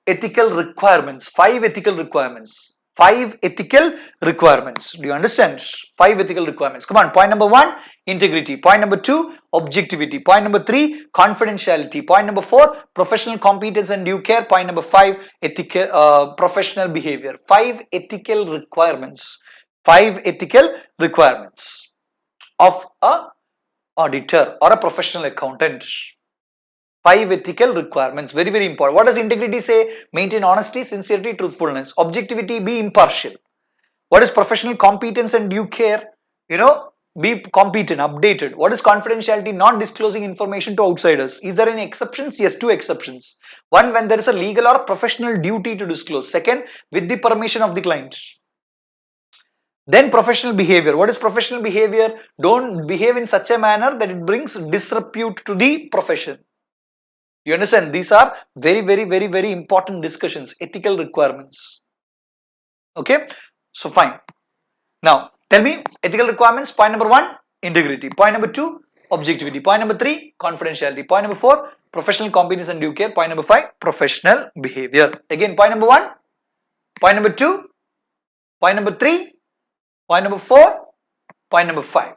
ethical requirements. 5 ethical requirements. 5 ethical requirements. Do you understand? 5 ethical requirements. Come on. Point number 1, integrity. Point number 2, objectivity. Point number 3, confidentiality. Point number 4, professional competence and due care. Point number 5, ethical professional behavior. 5 ethical requirements. 5 ethical requirements of a auditor or a professional accountant. 5 ethical requirements. Very, very important. What does integrity say? Maintain honesty, sincerity, truthfulness. Objectivity, be impartial. What is professional competence and due care? Be competent, updated. What is confidentiality? Not disclosing information to outsiders. Is there any exceptions? Yes, two exceptions. One, when there is a legal or professional duty to disclose. Second, with the permission of the clients. Then professional behavior. What is professional behavior? Don't behave in such a manner that it brings disrepute to the profession. You understand? These are very, very, very, very important discussions, ethical requirements. Okay, so fine. Now, tell me ethical requirements. Point number 1, integrity. Point number 2, objectivity. Point number 3, confidentiality. Point number 4, professional competence and due care. Point number 5, professional behavior. Again, point number 1, point number 2, point number 3, point number 4, point number 5.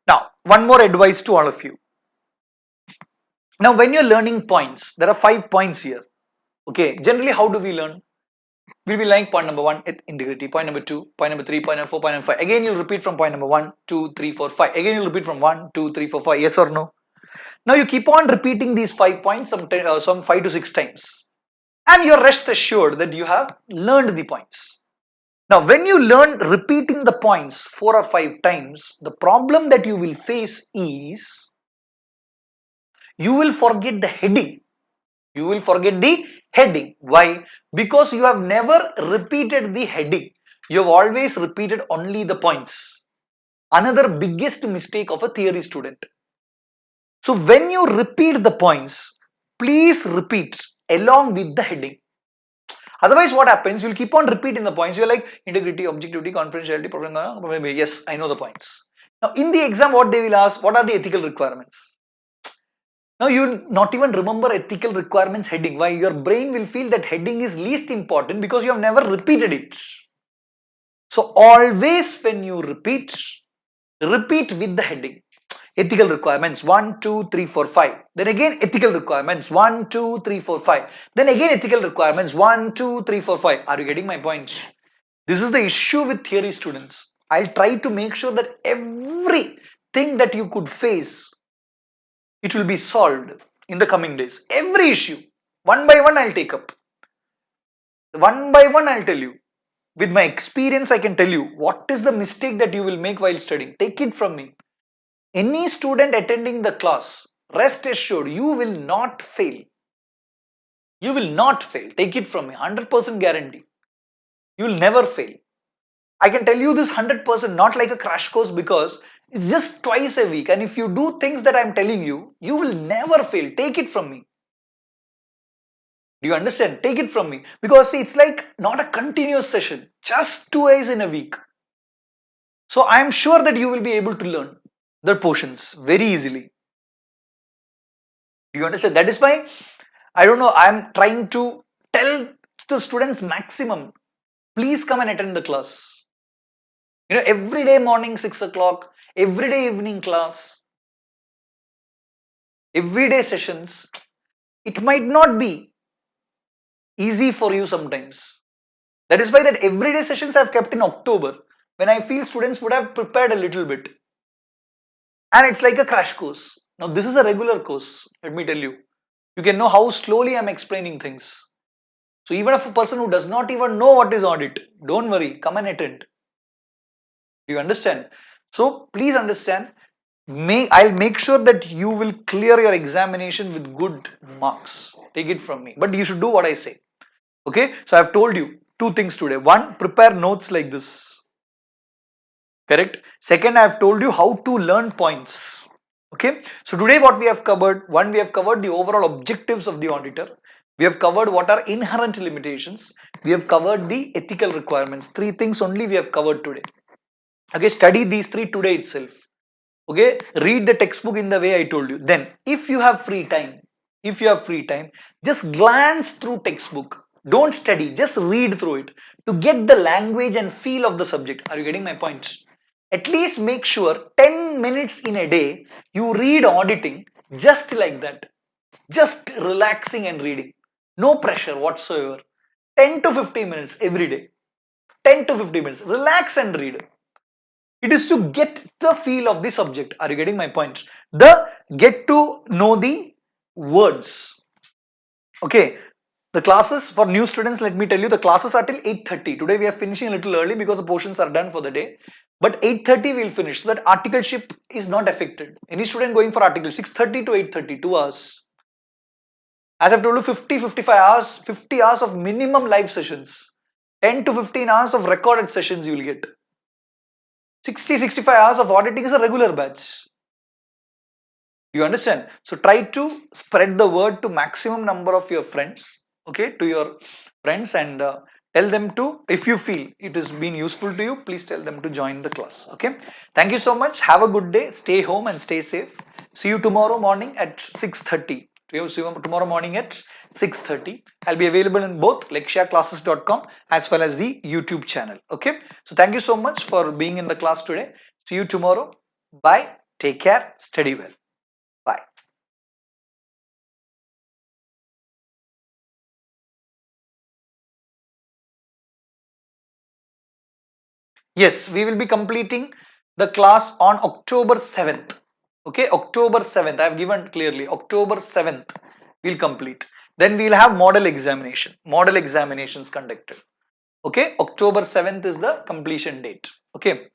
Now, one more advice to all of you. Now, when you're learning points, there are 5 points here. Okay, generally, how do we learn? We'll be learning point number 1, integrity. Point number 2, point number 3, point number 4, point number 5. Again, you'll repeat from point number 1, 2, 3, 4, 5. Again, you'll repeat from 1, 2, 3, 4, 5. Yes or no? Now, you keep on repeating these 5 points some 5 to 6 times. And you're rest assured that you have learned the points. Now, when you learn repeating the points 4 or 5 times, the problem that you will face is you will forget the heading. You will forget the heading. Why? Because you have never repeated the heading. You have always repeated only the points. Another biggest mistake of a theory student. So when you repeat the points, please repeat along with the heading. Otherwise, what happens? You'll keep on repeating the points. You're like integrity, objectivity, confidentiality, yes, I know the points. Now, in the exam, what they will ask, what are the ethical requirements? Now, you will not even remember ethical requirements heading. Why? Your brain will feel that heading is least important because you have never repeated it. So, always when you repeat with the heading. Ethical requirements 1, 2, 3, 4, 5. Then again ethical requirements 1, 2, 3, 4, 5. Then again ethical requirements 1, 2, 3, 4, 5. Are you getting my point? This is the issue with theory students. I'll try to make sure that everything that you could face, it will be solved in the coming days. Every issue, one by one I'll take up. One by one I'll tell you. With my experience, I can tell you what is the mistake that you will make while studying. Take it from me. Any student attending the class, rest assured, you will not fail. You will not fail. Take it from me. 100% guarantee. You will never fail. I can tell you this 100%, not like a crash course, because it's just twice a week. And if you do things that I'm telling you, you will never fail. Take it from me. Do you understand? Take it from me. Because see, it's like not a continuous session. Just 2 days in a week. So I am sure that you will be able to learn the portions very easily. Do you understand? That is why, I don't know, I am trying to tell the students maximum. Please come and attend the class. Every day morning 6 o'clock, every day evening class, every day sessions. It might not be easy for you sometimes. That is why that everyday sessions I have kept in October, when I feel students would have prepared a little bit. And it's like a crash course. Now this is a regular course, let me tell you. You can know how slowly I'm explaining things. So even if a person who does not even know what is audit, don't worry, come and attend. Do you understand? So please understand, I'll make sure that you will clear your examination with good marks. Take it from me. But you should do what I say. Okay, so I've told you 2 things today. 1, prepare notes like this. Correct? Second, I've told you how to learn points. Okay, so today what we have covered, 1, we have covered the overall objectives of the auditor. We have covered what are inherent limitations. We have covered the ethical requirements. 3 things only we have covered today. Okay, study these 3 today itself. Okay, read the textbook in the way I told you. Then if you have free time, just glance through textbook. Don't study, just read through it to get the language and feel of the subject. Are you getting my point? At least make sure 10 minutes in a day you read auditing just like that. Just relaxing and reading. No pressure whatsoever. 10 to 15 minutes every day. 10 to 15 minutes. Relax and read. It is to get the feel of the subject. Are you getting my point? The get to know the words. Okay, the classes for new students, let me tell you, the classes are till 8:30. Today we are finishing a little early because the portions are done for the day. But 8:30 we'll finish, so that articleship is not affected. Any student going for article 6:30 to 8:30, 2 hours. As I've told you, 55 hours, 50 hours of minimum live sessions. 10 to 15 hours of recorded sessions you will get. 65 hours of auditing is a regular batch. You understand? So try to spread the word to maximum number of your friends, okay, to your friends, and tell them to, if you feel it has been useful to you, please tell them to join the class. Okay. Thank you so much. Have a good day. Stay home and stay safe. See you tomorrow morning at 6:30. See you tomorrow morning at 6:30. I'll be available in both lakshya as well as the YouTube channel. Okay. So thank you so much for being in the class today. See you tomorrow. Bye. Take care. Study well. Bye. Yes, we will be completing the class on October 7th. Okay, October 7th. I have given clearly October 7th we'll complete. Then we'll have model examination. Model examinations conducted. Okay, October 7th is the completion date. Okay.